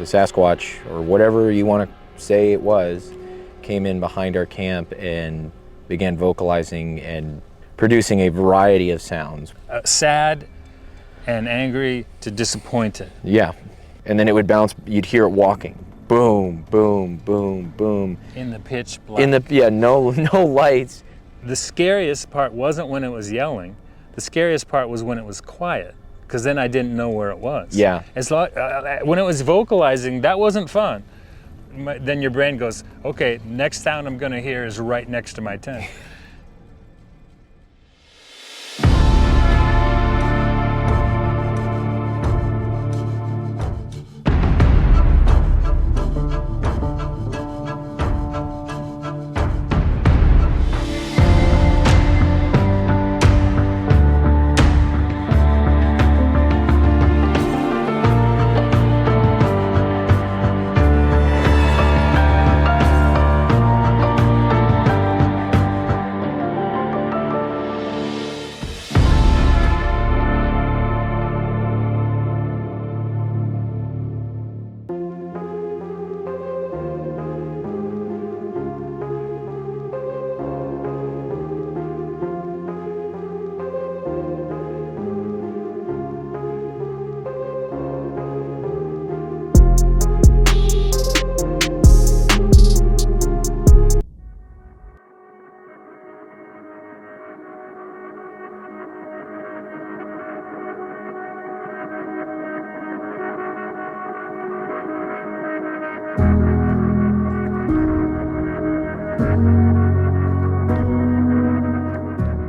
Sasquatch, or whatever you want to say it was, came in behind our camp and began vocalizing and producing a variety of sounds. Sad and angry to disappointed. Yeah, and then it would bounce, you'd hear it walking. Boom, boom, boom, boom. In the pitch black. No lights. The scariest part wasn't when it was yelling. The scariest part was when it was quiet, because then I didn't know where it was. Yeah. When it was vocalizing, that wasn't fun. Then your brain goes, okay, next sound I'm gonna hear is right next to my tent.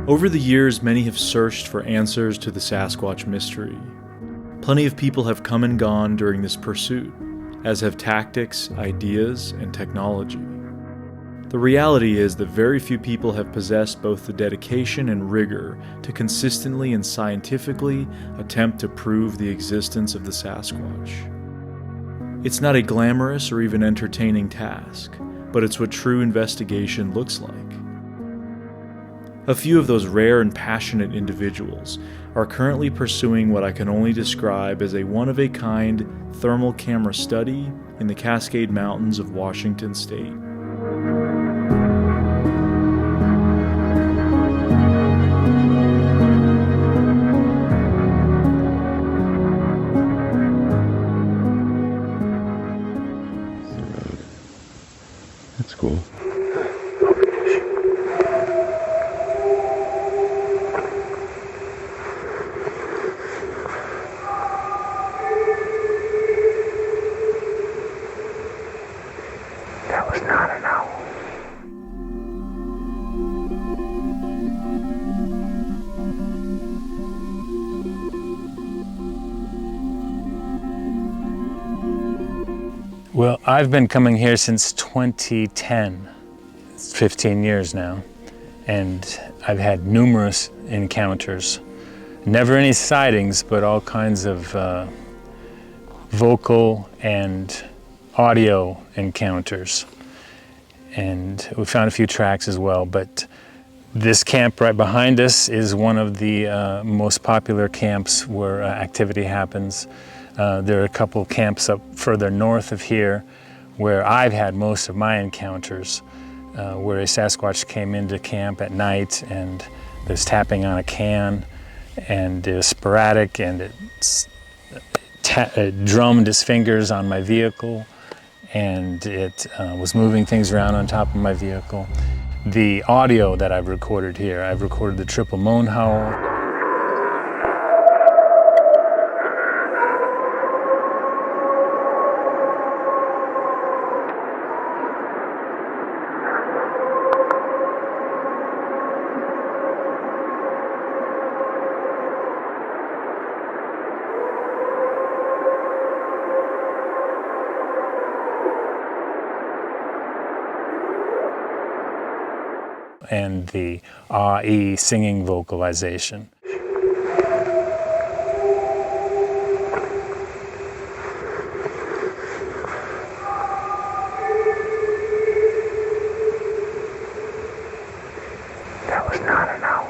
Over the years, many have searched for answers to the Sasquatch mystery. Plenty of people have come and gone during this pursuit, as have tactics, ideas, and technology. The reality is that very few people have possessed both the dedication and rigor to consistently and scientifically attempt to prove the existence of the Sasquatch. It's not a glamorous or even entertaining task, but it's what true investigation looks like. A few of those rare and passionate individuals are currently pursuing what I can only describe as a one-of-a-kind thermal camera study in the Cascade Mountains of Washington State. That's cool. That was not an owl. Well, I've been coming here since 2010. It's 15 years now. And I've had numerous encounters. Never any sightings, but all kinds of vocal and audio encounters. And we found a few tracks as well, but this camp right behind us is one of the most popular camps where activity happens. There are a couple camps up further north of here where I've had most of my encounters, where a Sasquatch came into camp at night and there's tapping on a can, and it was sporadic, and it drummed its fingers on my vehicle, and it was moving things around on top of my vehicle. The audio that I've recorded here, I've recorded the triple moan howl. And the ah-ee singing vocalization. That was not an owl.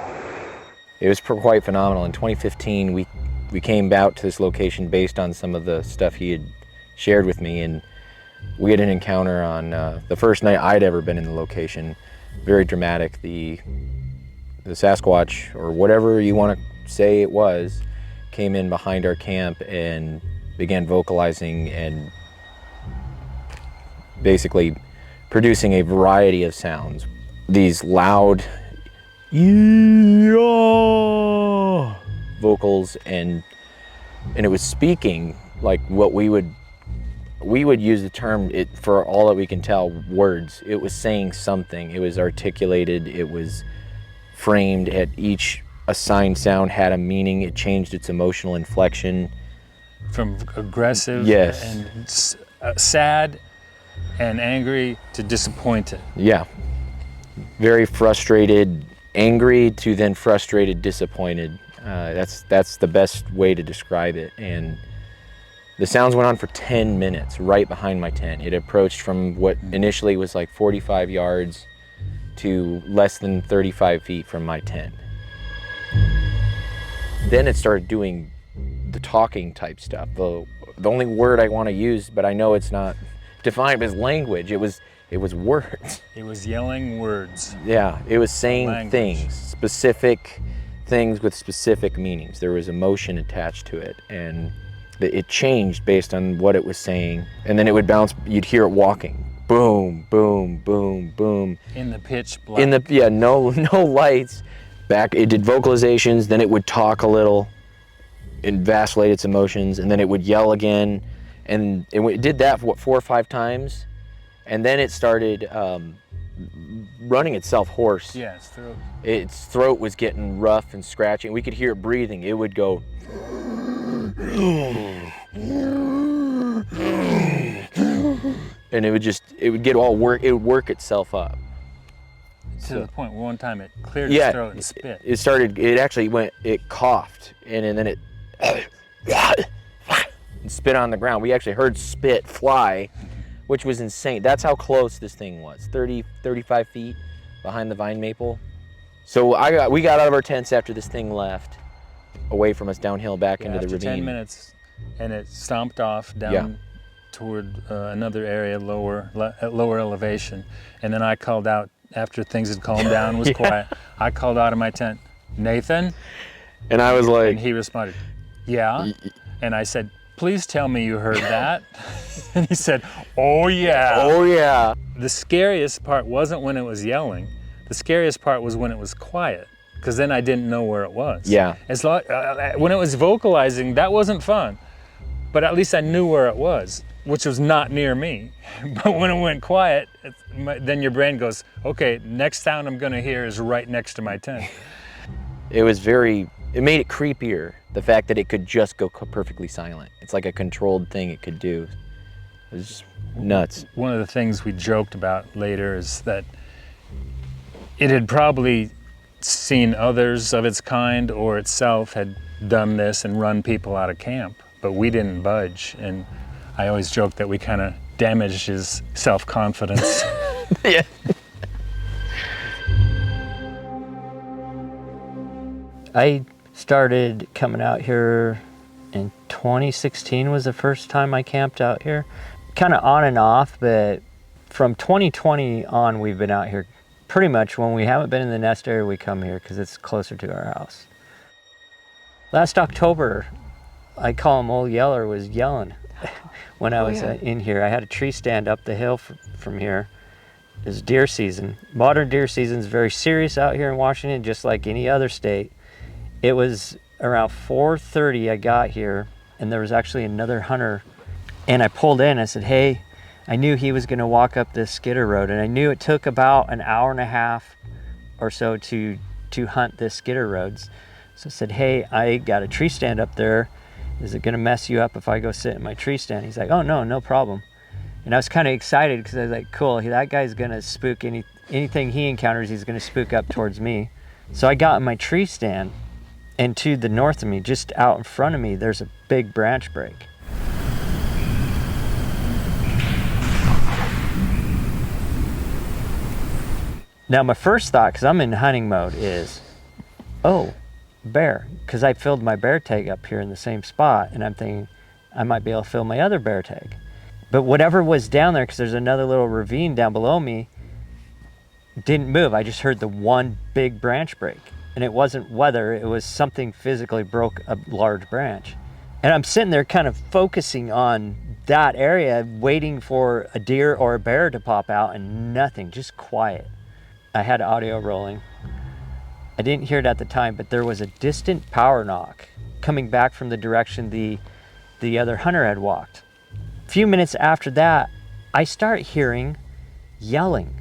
It was quite phenomenal. In 2015, we came out to this location based on some of the stuff he had shared with me, and we had an encounter on the first night I'd ever been in the location. Very dramatic. The Sasquatch, or whatever you want to say it was, came in behind our camp and began vocalizing and basically producing a variety of sounds. These loud vocals, and it was speaking like what we would use the term, it for all that we can tell, words. It was saying something. It was articulated. It was framed. At each assigned sound had a meaning. It changed its emotional inflection From aggressive Yes. and sad and angry to disappointed. Yeah, very frustrated, angry to then frustrated, disappointed. That's the best way to describe it. And the sounds went on for 10 minutes right behind my tent. It approached from what initially was like 45 yards to less than 35 feet from my tent. Then it started doing the talking type stuff. The only word I want to use, but I know it's not defined as language. It was words. It was yelling words. Yeah, it was saying Language. things, specific things with specific meanings. There was emotion attached to it, and it changed based on what it was saying. And then it would bounce, you'd hear it walking. Boom, boom, boom, boom. In the pitch black. No lights. Back, it did vocalizations, then it would talk a little and vacillate its emotions, and then it would yell again. And it did that for 4 or 5 times. And then it started running itself hoarse. Yeah, its throat. Its throat was getting rough and scratchy. We could hear it breathing. It would go. And it would get all work. It would work itself up. To the point where one time it cleared its throat and spit. It coughed, and then it and spit on the ground. We actually heard spit fly, which was insane. That's how close this thing was, 30, 35 feet behind the vine maple. So we got out of our tents after this thing left, away from us, downhill back into the after ravine. 10 minutes, and it stomped off down toward another area at lower elevation. And then I called out, after things had calmed down, was quiet, I called out of my tent, "Nathan?" And I was like, And he responded, "Yeah." And I said, "Please tell me you heard that." And he said, "Oh yeah." "Oh yeah." The scariest part wasn't when it was yelling. The scariest part was when it was quiet, because then I didn't know where it was. Yeah. When it was vocalizing, that wasn't fun, but at least I knew where it was, which was not near me. But when it went quiet, then your brain goes, okay, next sound I'm gonna hear is right next to my tent. It made it creepier, the fact that it could just go perfectly silent. It's like a controlled thing it could do. It was just nuts. One of the things we joked about later is that it had probably seen others of its kind, or itself had done this and run people out of camp, but we didn't budge. And I always joke that we kind of damaged his self-confidence. Yeah. I started coming out here in 2016 was the first time I camped out here. Kind of on and off, but from 2020 on we've been out here. Pretty much when we haven't been in the nest area, we come here because it's closer to our house. Last October, I call him Old Yeller, was yelling when I was in here. I had a tree stand up the hill from here. It was deer season. Modern deer season is very serious out here in Washington, just like any other state. It was around 4:30 I got here, and there was actually another hunter. And I pulled in, I said, hey, I knew he was gonna walk up this skidder road, and I knew it took about an hour and a half or so to hunt this skidder roads. So I said, hey, I got a tree stand up there. Is it gonna mess you up if I go sit in my tree stand? He's like, oh no, no problem. And I was kind of excited because I was like, cool, that guy's gonna spook anything he encounters, he's gonna spook up towards me. So I got in my tree stand, and to the north of me, just out in front of me, there's a big branch break. Now my first thought, because I'm in hunting mode, is, oh, bear, because I filled my bear tag up here in the same spot, and I'm thinking I might be able to fill my other bear tag. But whatever was down there, because there's another little ravine down below me, didn't move. I just heard the one big branch break. And it wasn't weather, it was something physically broke a large branch. And I'm sitting there kind of focusing on that area, waiting for a deer or a bear to pop out, and nothing, just quiet. I had audio rolling. I didn't hear it at the time, but there was a distant power knock coming back from the direction the other hunter had walked. A few minutes after that, I start hearing yelling.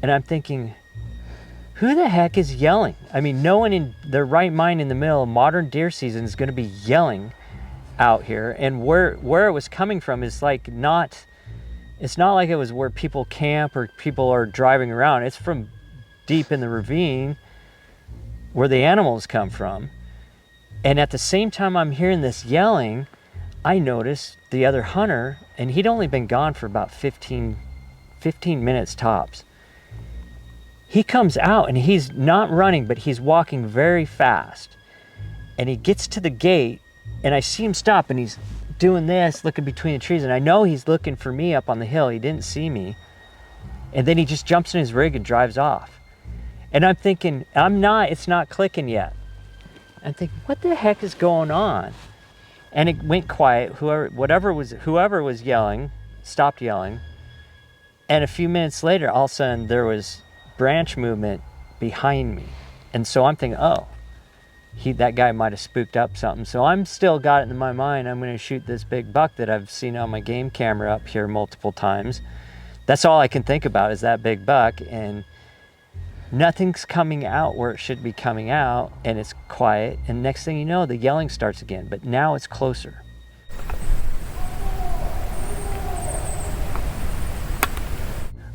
And I'm thinking, who the heck is yelling? I mean, no one in their right mind in the middle of modern deer season is going to be yelling out here. And where it was coming from is like it's not like it was where people camp or people are driving around. It's from deep in the ravine where the animals come from. And at the same time I'm hearing this yelling, I noticed the other hunter, and he'd only been gone for about 15 minutes tops. He comes out and he's not running, but he's walking very fast. And he gets to the gate and I see him stop and he's doing this, looking between the trees. And I know he's looking for me up on the hill. He didn't see me. And then he just jumps in his rig and drives off. And I'm thinking, it's not clicking yet. I'm thinking, what the heck is going on? And it went quiet. Whoever was yelling, stopped yelling. And a few minutes later, all of a sudden there was branch movement behind me. And so I'm thinking, oh, that guy might have spooked up something. So I'm still got it in my mind, I'm gonna shoot this big buck that I've seen on my game camera up here multiple times. That's all I can think about is that big buck, and nothing's coming out where it should be coming out, and it's quiet. And next thing you know, the yelling starts again, but now it's closer.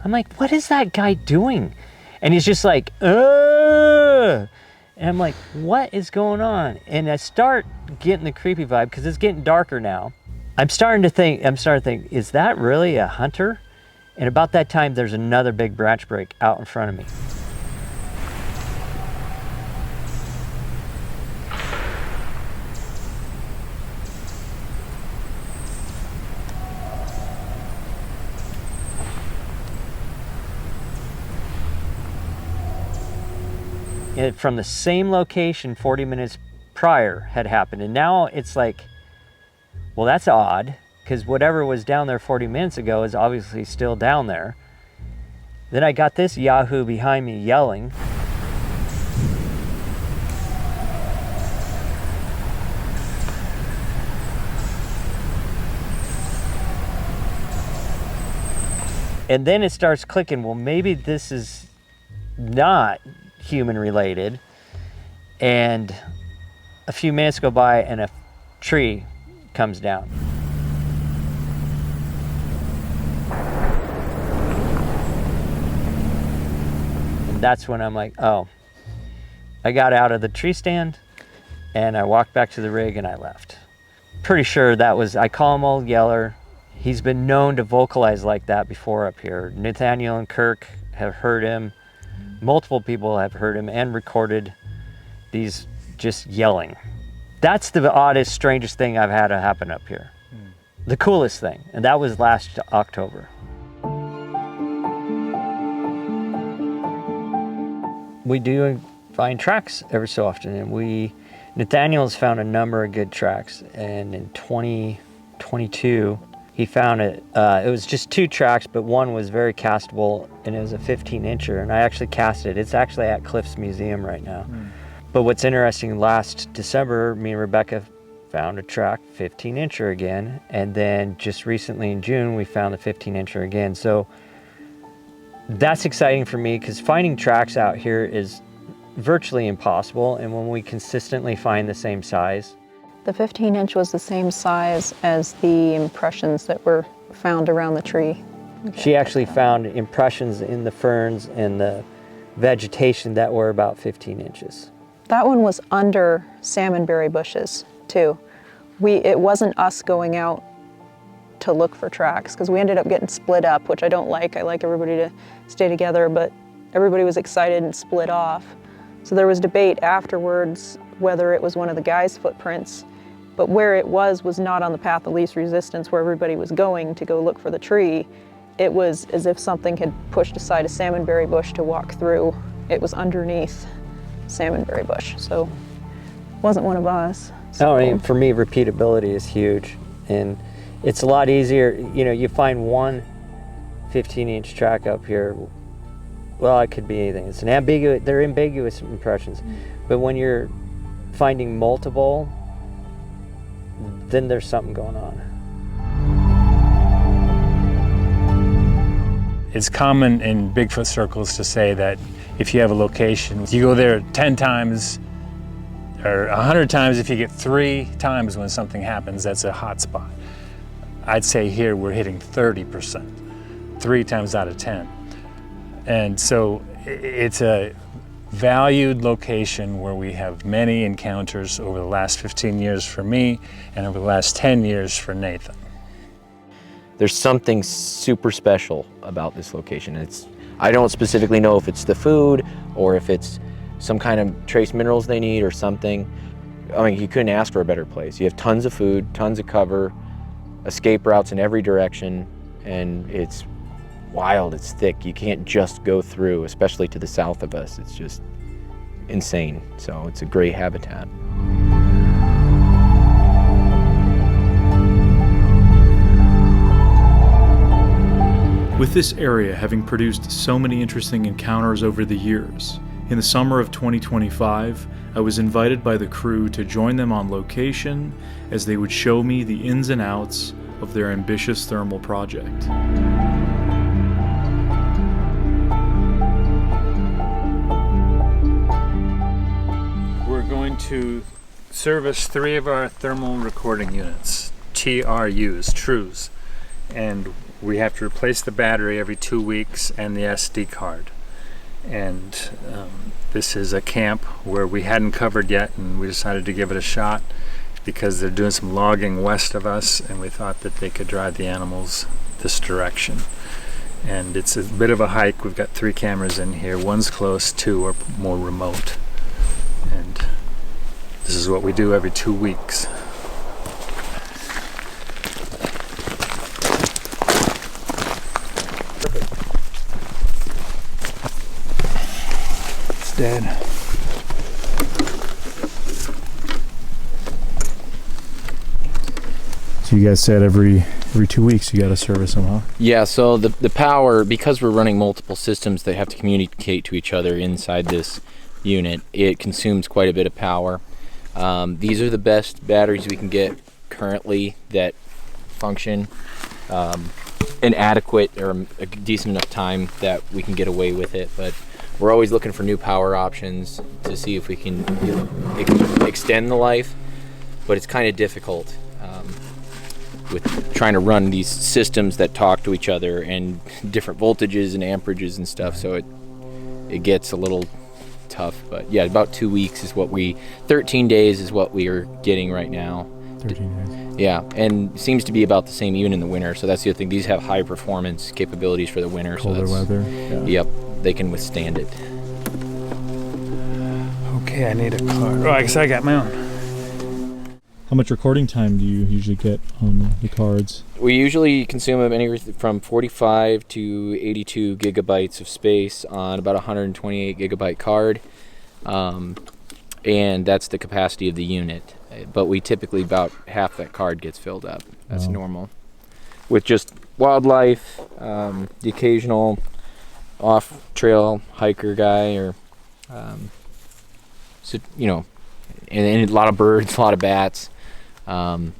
I'm like, what is that guy doing? And he's just like, ugh. And I'm like, what is going on? And I start getting the creepy vibe because it's getting darker now. I'm starting to think, is that really a hunter? And about that time, there's another big branch break out in front of me. From the same location 40 minutes prior had happened. And now it's like, well, that's odd, because whatever was down there 40 minutes ago is obviously still down there. Then I got this yahoo behind me yelling. And then it starts clicking, well, maybe this is not human related. And a few minutes go by and a tree comes down. And that's when I'm like, oh. I got out of the tree stand and I walked back to the rig and I left. Pretty sure that was, I call him Old Yeller. He's been known to vocalize like that before up here. Nathaniel and Kirk have heard him. Multiple people have heard him and recorded these just yelling. That's the oddest, strangest thing I've had happen up here. The coolest thing, and that was last October. We do find tracks every so often, and Nathaniel's found a number of good tracks, and in 2022, he found it. It was just 2 tracks, but one was very castable, and it was a 15-incher, and I actually cast it. It's actually at Cliff's Museum right now. But what's interesting, last December, me and Rebekah found a track, 15-incher again, and then just recently in June, we found the 15-incher again. So that's exciting for me, because finding tracks out here is virtually impossible, and when we consistently find the same size. The 15-inch was the same size as the impressions that were found around the tree. She actually found impressions in the ferns and the vegetation that were about 15 inches. That one was under salmonberry bushes, too. It wasn't us going out to look for tracks, because we ended up getting split up, which I don't like. I like everybody to stay together, but everybody was excited and split off. So there was debate afterwards whether it was one of the guys' footprints, but where it was not on the path of least resistance where everybody was going to go look for the tree. It was as if something had pushed aside a salmonberry bush to walk through. It was underneath salmonberry bush, so it wasn't one of us. No, I mean, for me, repeatability is huge, and it's a lot easier. You know, you find one 15-inch track up here. Well, it could be anything. It's an ambiguous. They're ambiguous impressions, but when you're finding multiple, then there's something going on. It's common in Bigfoot circles to say that if you have a location, you go there 10 times or 100 times. If you get 3 times when something happens, that's a hot spot. I'd say here we're hitting 30%, 3 times out of 10. And so it's a valued location where we have many encounters over the last 15 years for me and over the last 10 years for Nathan. There's something super special about this location. I don't specifically know if it's the food or if it's some kind of trace minerals they need or something. I mean, you couldn't ask for a better place. You have tons of food, tons of cover, escape routes in every direction, and it's wild, it's thick. You can't just go through, especially to the south of us. It's just insane. So it's a great habitat. With this area having produced so many interesting encounters over the years, in the summer of 2025, I was invited by the crew to join them on location as they would show me the ins and outs of their ambitious thermal project. We're going to service 3 of our thermal recording units, TRUs, TRUs, and we have to replace the battery every 2 weeks and the SD card. And this is a camp where we hadn't covered yet, and we decided to give it a shot because they're doing some logging west of us, and we thought that they could drive the animals this direction. And it's a bit of a hike. We've got 3 cameras in here. One's close, 2 are more remote. And this is what we do every 2 weeks. Dead. So you guys said every 2 weeks you got to service them, huh? Yeah, so the power, because we're running multiple systems that have to communicate to each other inside this unit, it consumes quite a bit of power. These are the best batteries we can get currently that function an adequate or a decent enough time that we can get away with it, but we're always looking for new power options to see if we can extend the life, but it's kind of difficult with trying to run these systems that talk to each other and different voltages and amperages and stuff, so it gets a little tough. But yeah, about 2 weeks is 13 days is what we are getting right now. 13 days. Yeah, and seems to be about the same even in the winter, so that's the other thing. These have high performance capabilities for the winter. Colder weather. Yeah. Yep, they can withstand it. Okay, I need a card. Oh, I guess I got my own. How much recording time do you usually get on the cards? We usually consume anywhere from 45 to 82 gigabytes of space on about a 128 gigabyte card, and that's the capacity of the unit. But we typically, about half that card gets filled up. That's normal. With just wildlife, the occasional off-trail hiker guy, or so, and a lot of birds, a lot of bats, and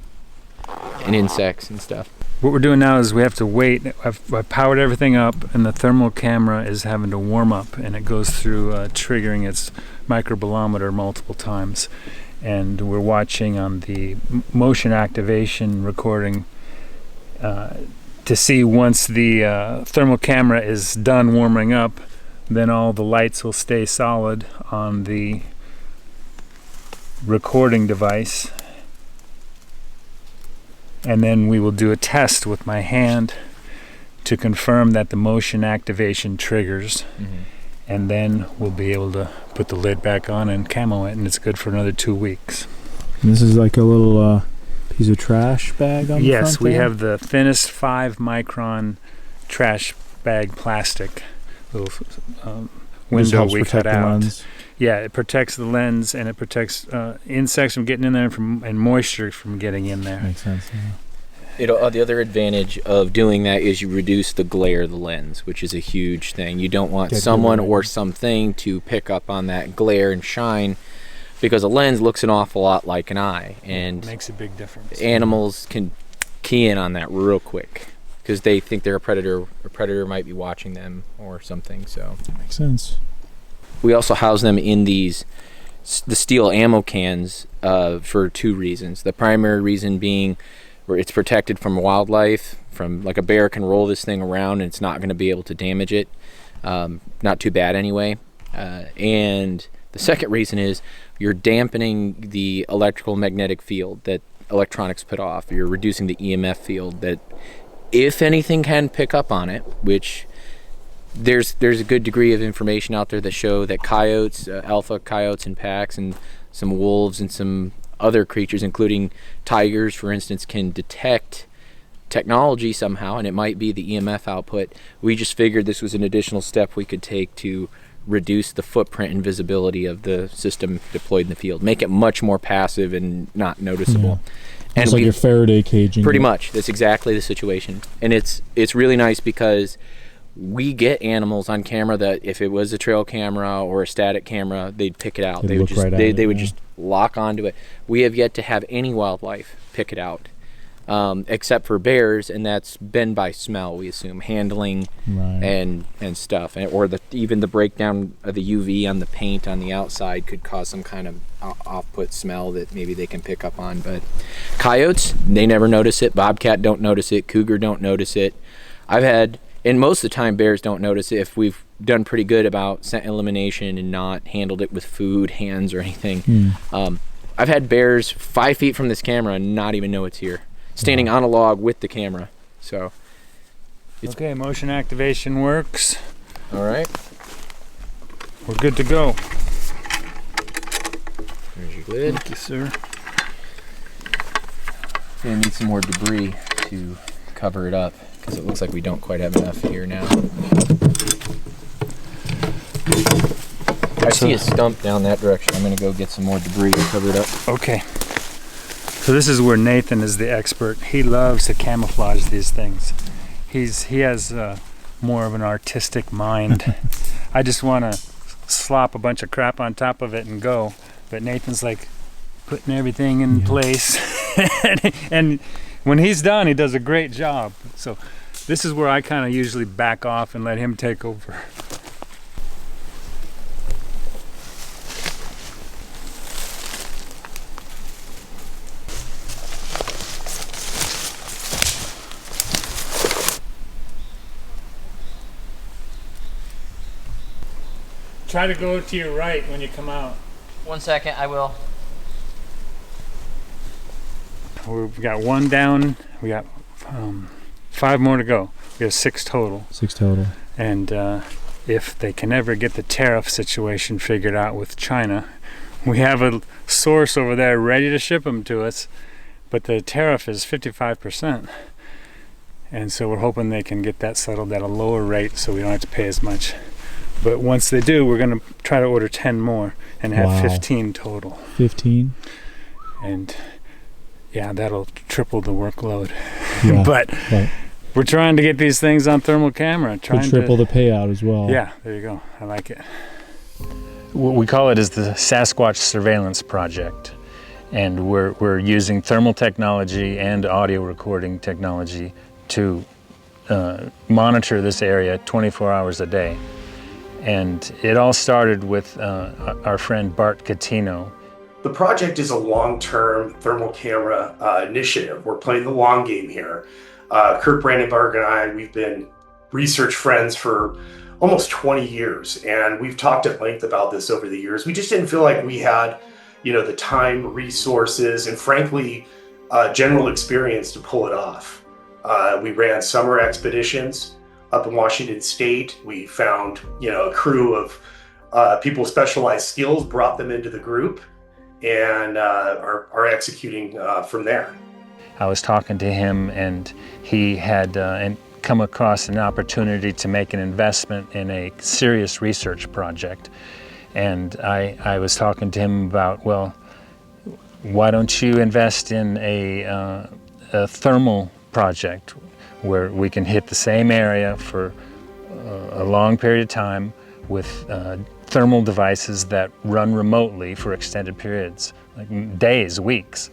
insects and stuff. What we're doing now is we have to wait. I've powered everything up, and the thermal camera is having to warm up, and it goes through triggering its microbolometer multiple times. And we're watching on the motion activation recording to see once the thermal camera is done warming up, then all the lights will stay solid on the recording device, and then we will do a test with my hand to confirm that the motion activation triggers. and then we'll be able to put the lid back on and camo it, and it's good for another 2 weeks. And this is like a little piece of trash bag on the front. Yes, we have the thinnest 5-micron trash bag plastic little window we cut out. Yeah, it protects the lens, and it protects insects from getting in there and moisture from getting in there. Makes sense. Yeah. The other advantage of doing that is you reduce the glare of the lens, which is a huge thing. You don't want someone or something to pick up on that glare and shine, because a lens looks an awful lot like an eye, and it makes a big difference. Animals can key in on that real quick because they think they're a predator. A predator might be watching them or something. So makes sense. We also house them in the steel ammo cans for 2 reasons. The primary reason being where it's protected from wildlife, from like a bear can roll this thing around and it's not going to be able to damage it. Not too bad anyway. And the second reason is you're dampening the electrical magnetic field that electronics put off. You're reducing the EMF field that, if anything, can pick up on it, which there's a good degree of information out there that show that coyotes, alpha coyotes in packs, and some wolves and some other creatures, including tigers, for instance, can detect technology somehow, and it might be the EMF output. We just figured this was an additional step we could take to reduce the footprint and visibility of the system deployed in the field, make it much more passive and not noticeable. Yeah. And it's like your Faraday caging. Pretty much. That's exactly the situation. And it's really nice because we get animals on camera that if it was a trail camera or a static camera, they'd pick it out. They would just lock onto it. We have yet to have any wildlife pick it out, except for bears, and that's been by smell, we assume, handling and stuff, or even the breakdown of the UV on the paint on the outside could cause some kind of off-put smell that maybe they can pick up on. But coyotes, they never notice it. Bobcat don't notice it. Cougar don't notice it. And most of the time bears don't notice it if we've done pretty good about scent elimination and not handled it with food, hands, or anything. I've had bears 5 feet from this camera and not even know it's here, standing on a log with the camera. So okay, motion activation works. All right, we're good to go. There's your lid. Thank you, sir. Gonna need some more debris to cover it up because it looks like we don't quite have enough here now. I see a stump down that direction. I'm gonna go get some more debris to cover it up. Okay. So this is where Nathan is the expert. He loves to camouflage these things. He has more of an artistic mind. I just want to slop a bunch of crap on top of it and go. But Nathan's like putting everything in place. And when he's done, he does a great job. So this is where I kind of usually back off and let him take over. Try to go to your right when you come out. 1 second, I will. We've got 1 down. We got 5 more to go. We have 6 total. 6 total. And if they can ever get the tariff situation figured out with China, we have a source over there ready to ship them to us, but the tariff is 55%. And so we're hoping they can get that settled at a lower rate so we don't have to pay as much. But once they do, we're going to try to order 10 more and have 15 total. 15? And yeah, that'll triple the workload. Yeah, but we're trying to get these things on thermal camera. Trying to triple the payout as well. Yeah, there you go. I like it. What we call it is the Sasquatch Surveillance Project. And we're using thermal technology and audio recording technology to monitor this area 24 hours a day. And it all started with our friend Bart Cutino. The project is a long-term thermal camera initiative. We're playing the long game here. Kirk, Brandenberg, and I, we've been research friends for almost 20 years, and we've talked at length about this over the years. We just didn't feel like we had, the time, resources, and frankly, general experience to pull it off. We ran summer expeditions. up in Washington State. We found, a crew of people with specialized skills, brought them into the group, and are executing from there. I was talking to him, and he had come across an opportunity to make an investment in a serious research project. And I was talking to him about, well, why don't you invest in a thermal project where we can hit the same area for a long period of time with thermal devices that run remotely for extended periods, like days, weeks.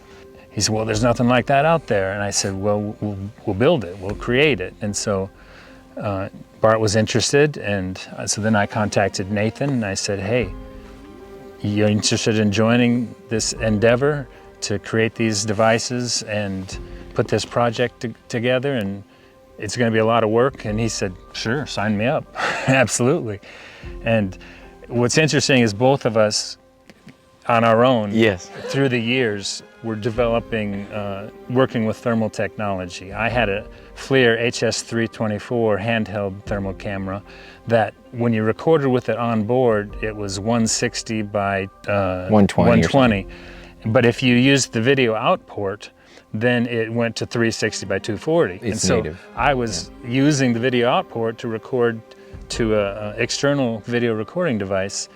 He said, well, there's nothing like that out there. And I said, well, we'll build it, we'll create it. And so Bart was interested, and so then I contacted Nathan and I said, hey, you're interested in joining this endeavor to create these devices and put this project together, and it's going to be a lot of work? And he said, sure, sign me up. Absolutely. And what's interesting is both of us on our own, Yes. through the years, we're developing, working with thermal technology. I had a FLIR HS324 handheld thermal camera that when you recorded with it on board, it was 160 by 120. But if you used the video out port, then it went to 360 by 240. It's native. I was using the video out port to record to an external video recording device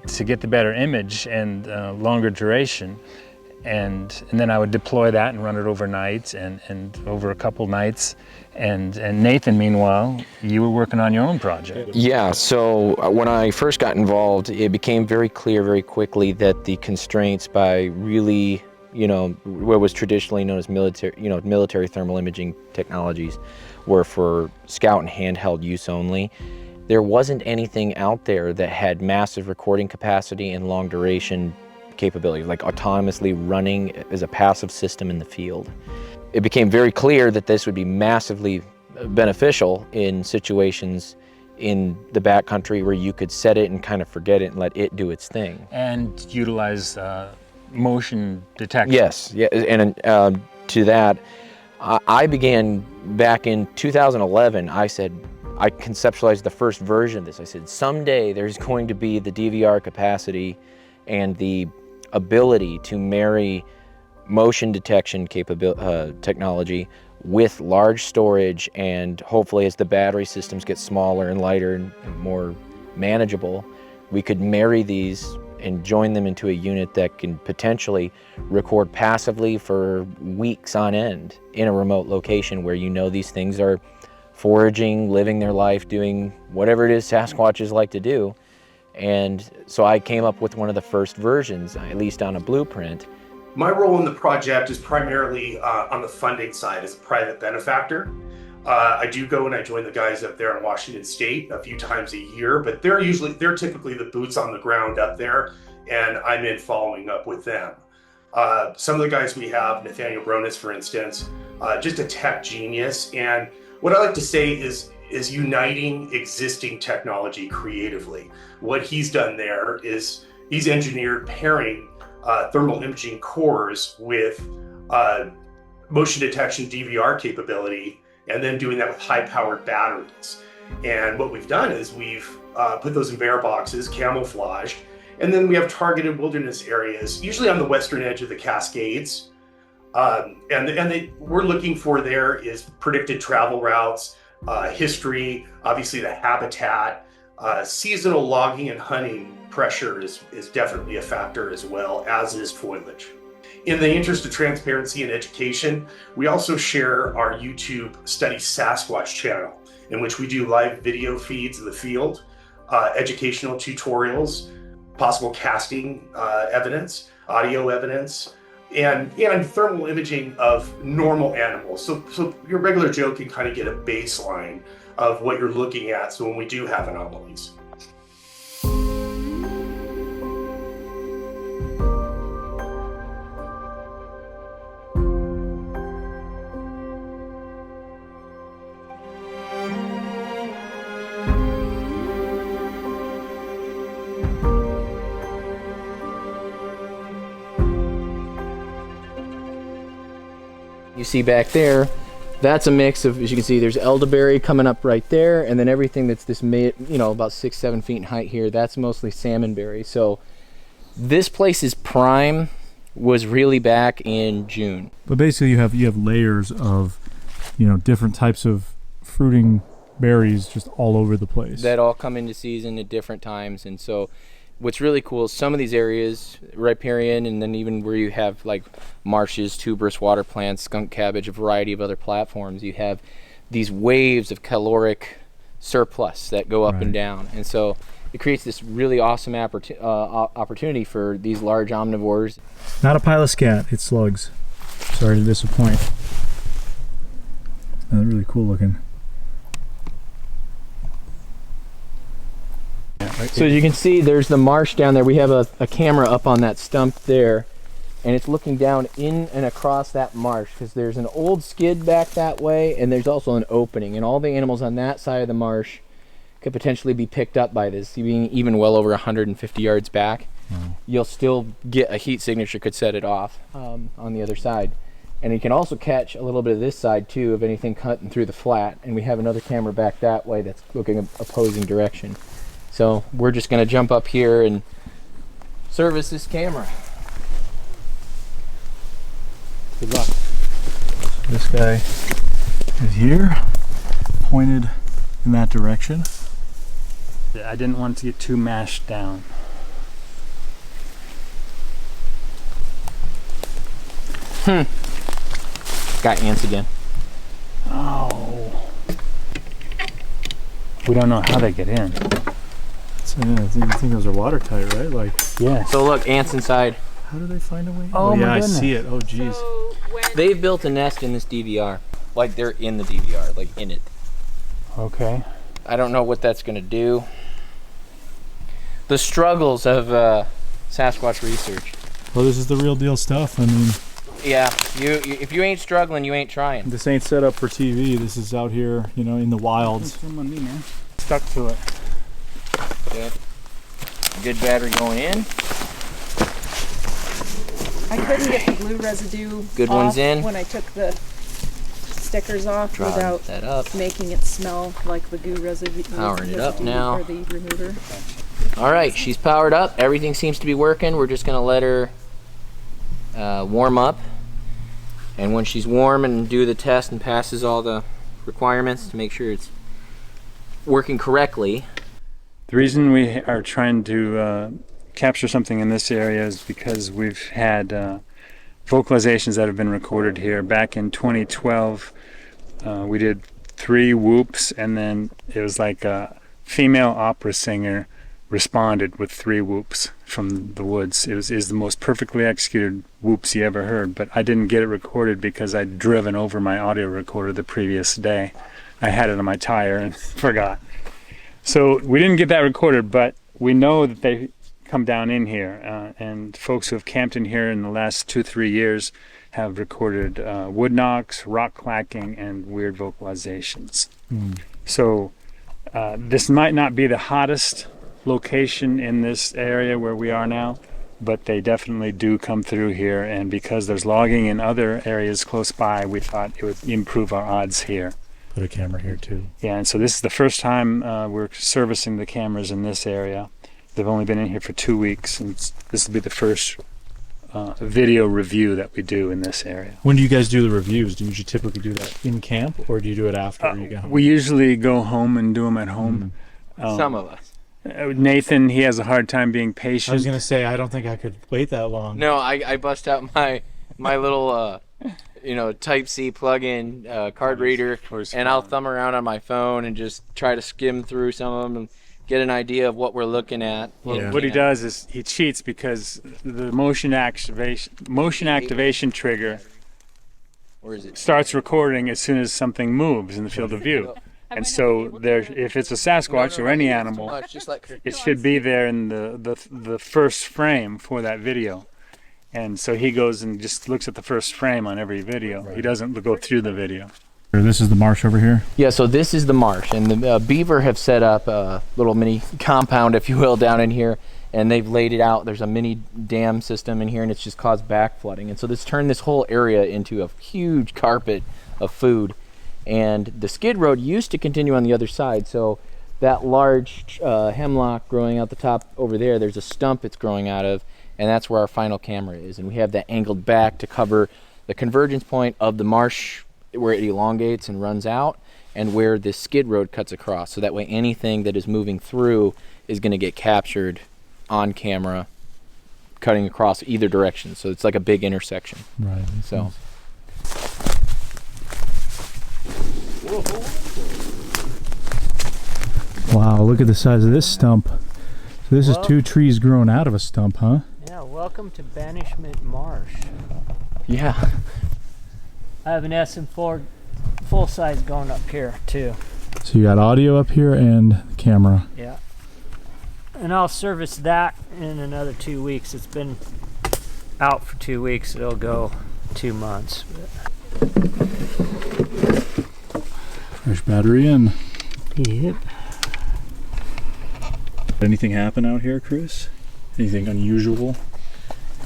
to get the better image and longer duration. And then I would deploy that and run it overnight and over a couple nights. And Nathan, meanwhile, you were working on your own project. Yeah, so when I first got involved, it became very clear very quickly that the constraints by really, what was traditionally known as military thermal imaging technologies were for scout and handheld use only. There wasn't anything out there that had massive recording capacity and long duration capability, like autonomously running as a passive system in the field. It became very clear that this would be massively beneficial in situations in the backcountry where you could set it and kind of forget it and let it do its thing. And utilize motion detection. Yes, yeah, and to that, I began back in 2011. I conceptualized the first version of this. I said, someday there's going to be the DVR capacity and the ability to marry motion detection technology with large storage, and hopefully as the battery systems get smaller and lighter and more manageable, we could marry these and join them into a unit that can potentially record passively for weeks on end in a remote location where these things are foraging, living their life, doing whatever it is Sasquatches like to do. And so I came up with one of the first versions, at least on a blueprint. My role in the project is primarily on the funding side as a private benefactor. I do go and I join the guys up there in Washington State a few times a year, but they're typically the boots on the ground up there, and I'm in following up with them. Some of the guys we have, Nathaniel Bronis, for instance, just a tech genius. And what I like to say is uniting existing technology creatively. What he's done there is he's engineered pairing thermal imaging cores with motion detection DVR capability, and then doing that with high-powered batteries. And what we've done is we've put those in bear boxes, camouflaged, and then we have targeted wilderness areas, usually on the western edge of the Cascades. We're looking for there is predicted travel routes, history, obviously the habitat, seasonal logging and hunting pressure is definitely a factor as well, as is foliage. In the interest of transparency and education, we also share our YouTube Study Sasquatch channel, in which we do live video feeds of the field, educational tutorials, possible casting evidence, audio evidence, and thermal imaging of normal animals. So your regular Joe can kind of get a baseline of what you're looking at, so when we do have anomalies. You see back there, That's a mix of, as you can see, there's elderberry coming up right there, and then everything that's this, about 6-7 feet in height here, that's mostly salmonberry. So this place's prime was really back in June. But basically you have layers of, different types of fruiting berries just all over the place. That all come into season at different times. And so what's really cool is some of these areas, riparian, and then even where you have like marshes, tuberous water plants, skunk cabbage, a variety of other platforms, you have these waves of caloric surplus that go up and down. And so it creates this really awesome opportunity for these large omnivores. Not a pile of scat, it's slugs. Sorry to disappoint. They're really cool looking. So as you can see, there's the marsh down there. We have a camera up on that stump there, and it's looking down in and across that marsh, because there's an old skid back that way, and there's also an opening, and all the animals on that side of the marsh could potentially be picked up by this, being even well over 150 yards back. You'll still get a heat signature, could set it off on the other side. And you can also catch a little bit of this side too, of anything cutting through the flat, and we have another camera back that way that's looking opposing direction. So we're just going to jump up here and service this camera. Good luck. This guy is here, pointed in that direction. I didn't want it to get too mashed down. Got ants again. Oh. We don't know how they get in. So, I think those are watertight, right? Yeah. So look, ants inside. How do they find a way? Oh, yeah, my I goodness. see it. Oh, geez. They've built a nest in this DVR. Like they're in the DVR, like in it. Okay. I don't know what that's going to do. The struggles of Sasquatch research. Well, this is the real deal stuff. I mean, yeah, if you ain't struggling, you ain't trying. this ain't set up for TV. This is out here, in the wilds. Film on me, man. Stuck to it. Okay. Good battery going in. I couldn't get the glue residue Good off one's in. when I took the stickers off Drop without that up. making it smell like the goo residue. Powering it up now. Or the remover. All right, she's powered up. Everything seems to be working. We're just going to let her warm up. And when she's warm and do the test and passes all the requirements to make sure it's working correctly. The reason we are trying to capture something in this area is because we've had vocalizations that have been recorded here. Back in 2012, we did 3 whoops, and then it was like a female opera singer responded with 3 whoops from the woods. It is the most perfectly executed whoops you ever heard, but I didn't get it recorded because I'd driven over my audio recorder the previous day. I had it on my tire and forgot. So we didn't get that recorded, but we know that they come down in here, and folks who have camped in here in the last 2-3 years have recorded wood knocks, rock clacking, and weird vocalizations. So this might not be the hottest location in this area where we are now, but they definitely do come through here, and because there's logging in other areas close by, we thought it would improve our odds here. Put a camera here too. Yeah, and so this is the first time we're servicing the cameras in this area. They've only been in here for 2 weeks, and this will be the first video review that we do in this area. When do you guys do the reviews? Do you typically do that in camp, or do you do it after you get home? We usually go home and do them at home. Some of us. Nathan, he has a hard time being patient. I was gonna say, I don't think I could wait that long. No, I bust out my little Type-C plug-in card reader, and I'll thumb around on my phone and just try to skim through some of them and get an idea of what we're looking at. Well, what he does is he cheats because the motion activation trigger starts recording as soon as something moves in the field of view. And so if it's a Sasquatch or any animal, it should be there in the first frame for that video. And so he goes and just looks at the first frame on every video. He doesn't go through the video. This is the marsh over here? Yeah, so this is the marsh, and the beaver have set up a little mini compound, if you will, down in here, and they've laid it out. There's a mini dam system in here, and it's just caused back flooding. And so this turned this whole area into a huge carpet of food. And the skid road used to continue on the other side. So that large hemlock growing out the top over there, there's a stump it's growing out of, and that's where our final camera is. And we have that angled back to cover the convergence point of the marsh where it elongates and runs out, and where this skid road cuts across. So that way anything that is moving through is going to get captured on camera, cutting across either direction. So it's like a big intersection. Right. So. Wow, look at the size of this stump. So this is 2 trees grown out of a stump, huh? Yeah, welcome to Banishment Marsh. Yeah. I have an SM4 full size going up here too. So you got audio up here and camera. Yeah. And I'll service that in another 2 weeks. It's been out for 2 weeks. It'll go 2 months. Fresh battery in. Yep. Anything happen out here, Chris? Anything unusual?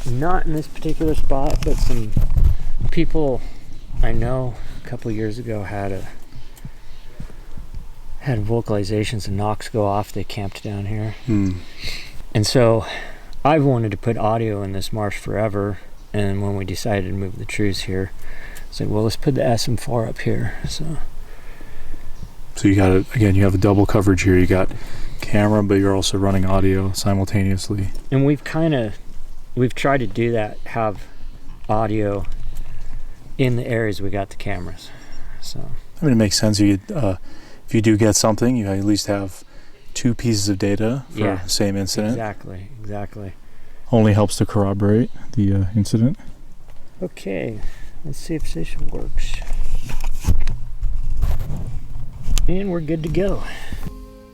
Not in this particular spot, but some people I know a couple of years ago had vocalizations and knocks go off. They camped down here. And so I've wanted to put audio in this marsh forever, and when we decided to move the trees here, it's like, well, let's put the SM4 up here. So you got it again. You have a double coverage here. You got camera, but you're also running audio simultaneously. And we've tried to do that, have audio in the areas we got the cameras. So I mean, it makes sense. If you do get something, you at least have 2 pieces of data for the same incident. Exactly. Only helps to corroborate the incident. Okay, let's see if this works. And we're good to go.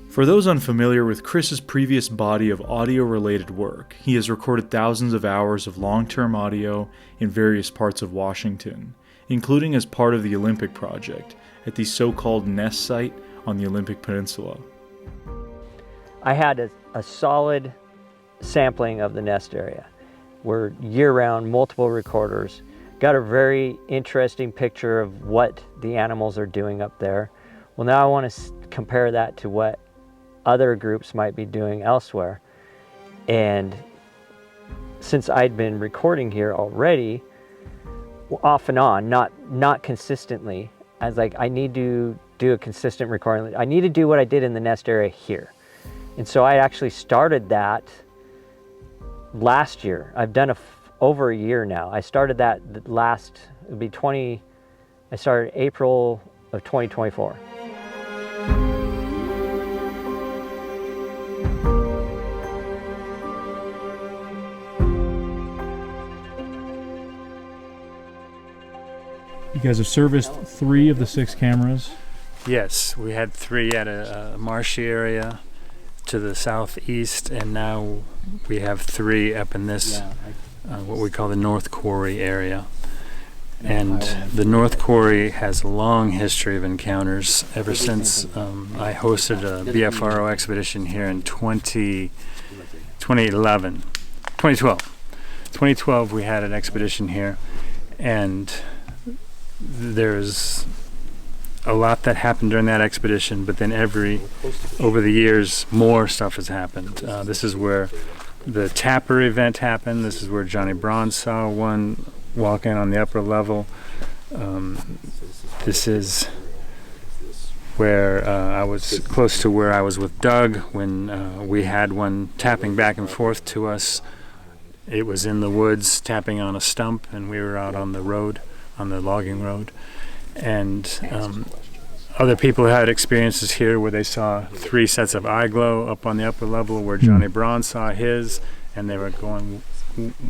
For those unfamiliar with Chris's previous body of audio-related work, he has recorded thousands of hours of long-term audio in various parts of Washington, including as part of the Olympic Project at the so-called nest site on the Olympic Peninsula. I had a solid sampling of the nest area. We're year-round, multiple recorders. Got a very interesting picture of what the animals are doing up there. Well, now I want to compare that to what other groups might be doing elsewhere. And since I'd been recording here already, off and on, not consistently, I was like, I need to do a consistent recording. I need to do what I did in the nest area here. And so I actually started that last year. I've done over a year now. I started that I started April of 2024. You guys have serviced 3 of the 6 cameras. Yes, we had 3 at a marshy area to the southeast, and now we have 3 up in this, what we call the North Quarry area. And the North Quarry has a long history of encounters ever since I hosted a BFRO expedition here in 2012. 2012 we had an expedition here, and there's a lot that happened during that expedition, but then over the years more stuff has happened. This is where the Tapper event happened. This is where Johnny Braun saw one walking on the upper level. This is where I was close to where I was with Doug when we had one tapping back and forth to us. It was in the woods tapping on a stump, and we were out on the road, on the logging road. And other people had experiences here where they saw 3 sets of eye glow up on the upper level where Johnny Braun saw his, and they were going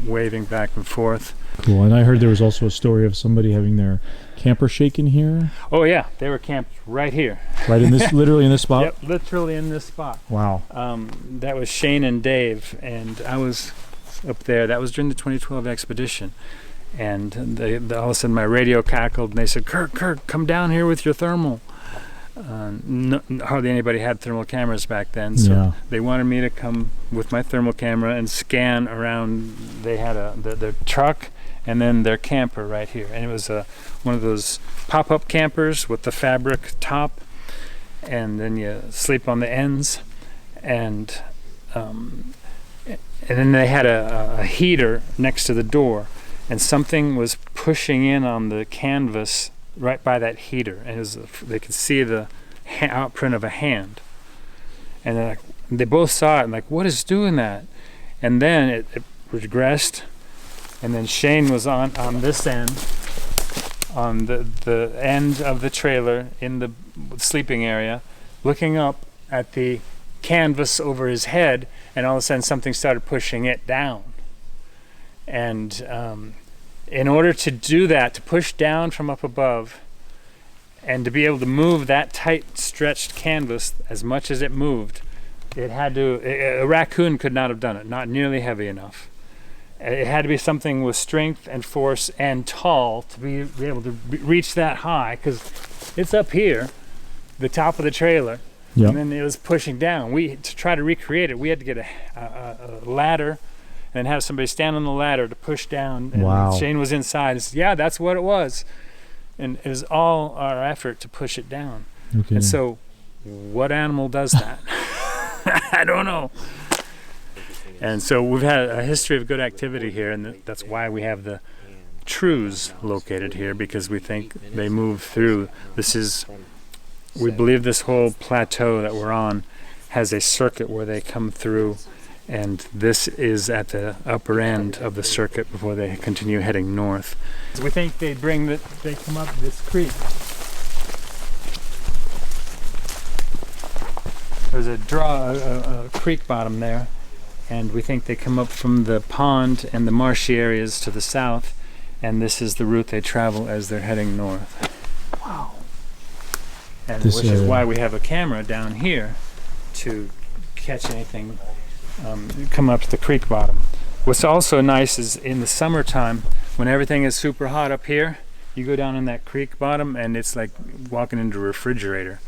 waving back and forth. Cool. And I heard there was also a story of somebody having their camper shaken here. Oh yeah, they were camped right here. Right in this, literally in this spot? Yep, literally in this spot. Wow. That was Shane and Dave, and I was up there. That was during the 2012 expedition. And they all of a sudden my radio cackled, and they said, Kirk, come down here with your thermal. Hardly anybody had thermal cameras back then, so they wanted me to come with my thermal camera and scan around. They had their truck and then their camper right here. And it was one of those pop-up campers with the fabric top, and then you sleep on the ends, and then they had a heater next to the door, and something was pushing in on the canvas right by that heater, and they could see the outprint of a hand, and they both saw it and like, what is doing that? And then it regressed, and then Shane was on this end, on the end of the trailer in the sleeping area, looking up at the canvas over his head, and all of a sudden something started pushing it down. And in order to do that, to push down from up above, and to be able to move that tight stretched canvas as much as it moved, a raccoon could not have done it, not nearly heavy enough. It had to be something with strength and force and tall to be able to reach that high, because it's up here, the top of the trailer, and then it was pushing down. To try to recreate it, we had to get a ladder and have somebody stand on the ladder to push down. And Shane was inside. He said, yeah, that's what it was. And it was all our effort to push it down. Okay. And so what animal does that? I don't know. And so we've had a history of good activity here, and that's why we have the trues located here, because we think they move through. We believe this whole plateau that we're on has a circuit where they come through, and this is at the upper end of the circuit before they continue heading north. We think they come up this creek. There's a creek bottom there, and we think they come up from the pond and the marshy areas to the south, and this is the route they travel as they're heading north. Wow. And which is why we have a camera down here to catch anything coming up to the creek bottom. What's also nice is in the summertime, when everything is super hot up here, you go down in that creek bottom and it's like walking into a refrigerator.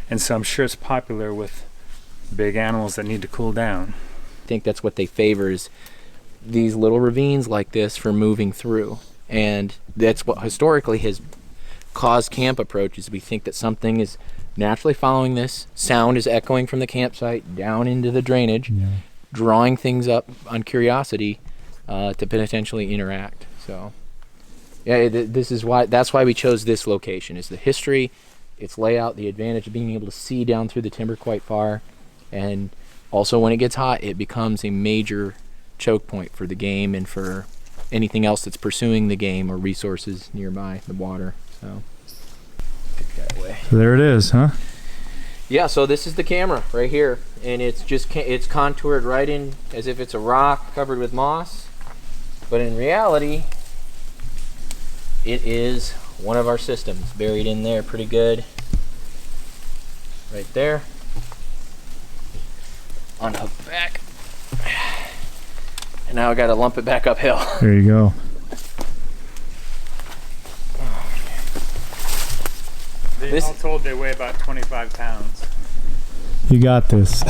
And so I'm sure it's popular with big animals that need to cool down. I think that's what they favor, is these little ravines like this for moving through. And that's what historically has caused camp approaches. We think that something is naturally following this. Sound is echoing from the campsite down into the drainage, drawing things up on curiosity to potentially interact. So yeah, that's why we chose this location, is the history, its layout, the advantage of being able to see down through the timber quite far, and also when it gets hot, it becomes a major choke point for the game and for anything else that's pursuing the game or resources nearby, the water. So get that away. So there it is, huh? Yeah, so this is the camera right here, and it's contoured right in as if it's a rock covered with moss, but in reality it is one of our systems buried in there pretty good right there on the back. And now I got to lump it back uphill. There you go. All told, they weigh about 25 pounds. You got this.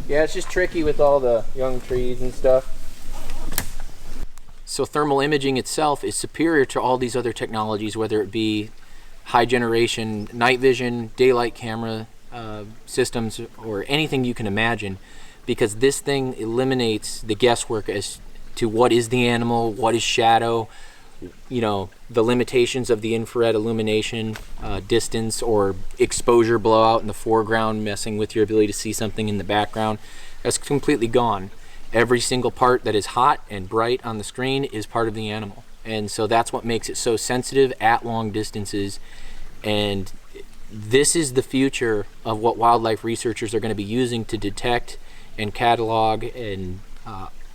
Yeah, it's just tricky with all the young trees and stuff. So thermal imaging itself is superior to all these other technologies, whether it be high generation night vision, daylight camera systems, or anything you can imagine, because this thing eliminates the guesswork as to what is the animal, what is shadow, the limitations of the infrared illumination, distance or exposure blowout in the foreground messing with your ability to see something in the background. That's completely gone. Every single part that is hot and bright on the screen is part of the animal, and so that's what makes it so sensitive at long distances. And this is the future of what wildlife researchers are going to be using to detect and catalog and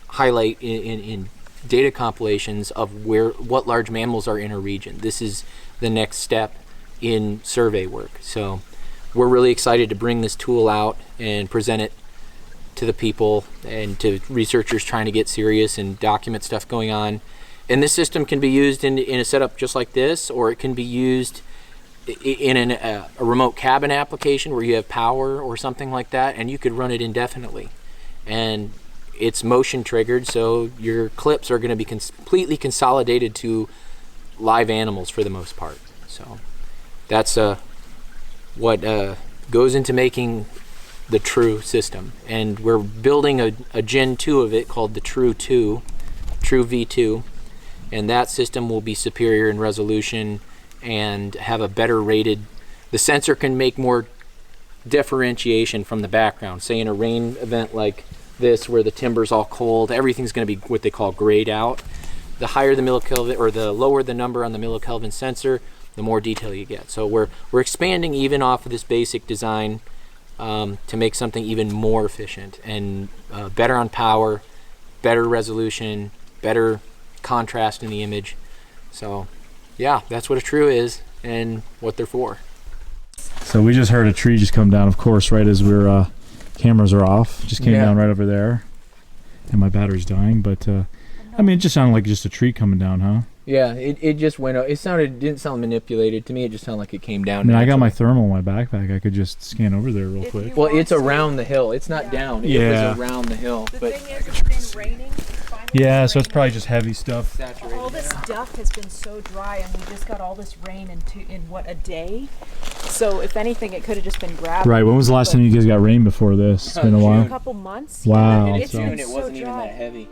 highlight in data compilations of what large mammals are in a region. This is the next step in survey work. So we're really excited to bring this tool out and present it to the people and to researchers trying to get serious and document stuff going on. And this system can be used in a setup just like this, or it can be used in a remote cabin application where you have power or something like that, and you could run it indefinitely. And it's motion triggered, so your clips are going to be completely consolidated to live animals for the most part. So that's what goes into making the True system. And we're building a Gen 2 of it called the True V2. And that system will be superior in resolution and have a better rated. The sensor can make more differentiation from the background. Say in a rain event like this where the timber's all cold, everything's going to be what they call grayed out. The higher the millikelvin, or the lower the number on the millikelvin sensor, the more detail you get. So we're expanding even off of this basic design to make something even more efficient and better on power, better resolution, better contrast in the image. So yeah, that's what a True is and what they're for. So we just heard a tree just come down, of course, right as we're cameras are off. Just came down right over there, and my battery's dying. But I mean, it just sounded like just a tree coming down, huh? Yeah, it just went. It didn't sound manipulated to me. It just sounded like it came down. I mean, I got my thermal in my backpack. I could just scan over there real quick. Well, it's around the hill. It's not down. It was around the hill. The thing is, it's been raining. Yeah, so it's probably just heavy stuff. All this stuff has been so dry, and we just got all this rain in what, a day? So if anything, it could have just been gravel. Right. When was the last time you guys got rain before this? It's been a while. A couple months. Wow. And It's June, been it so wasn't even dry. that heavy.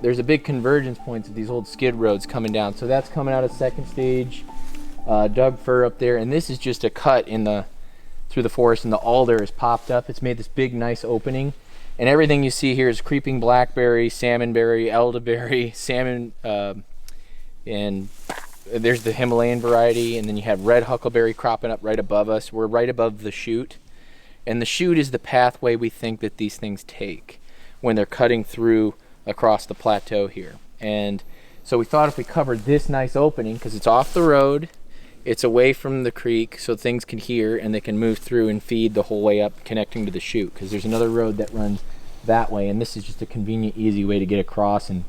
There's a big convergence points of these old skid roads coming down. So that's coming out of second stage. Dug fir up there, and this is just a cut through the forest, and the alder has popped up. It's made this big, nice opening, and everything you see here is creeping blackberry, salmonberry, elderberry, salmon, and there's the Himalayan variety, and then you have red huckleberry cropping up right above us. We're right above the chute, and the chute is the pathway we think that these things take when they're cutting through across the plateau here. And so we thought if we covered this nice opening, because it's off the road, it's away from the creek, so things can hear and they can move through and feed the whole way up, connecting to the chute, because there's another road that runs that way, and this is just a convenient, easy way to get across and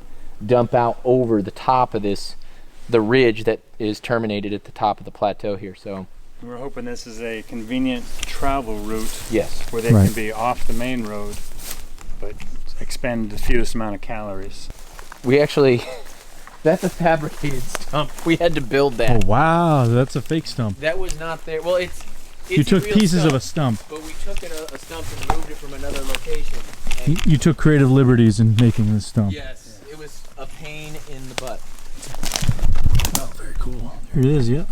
dump out over the top of the ridge that is terminated at the top of the plateau here. So We're hoping this is a convenient travel route. Yes. Where they can be off the main road, but expend the fewest amount of calories. We actually, that's a fabricated stump. We had to build that. Oh wow, that's a fake stump. That was not there. Well, it's you took a real pieces stump, of a stump. but we took a stump and moved it from another location. You took creative liberties in making this stump. Yes, it was a pain in the butt. Oh, very cool. There it is, yeah.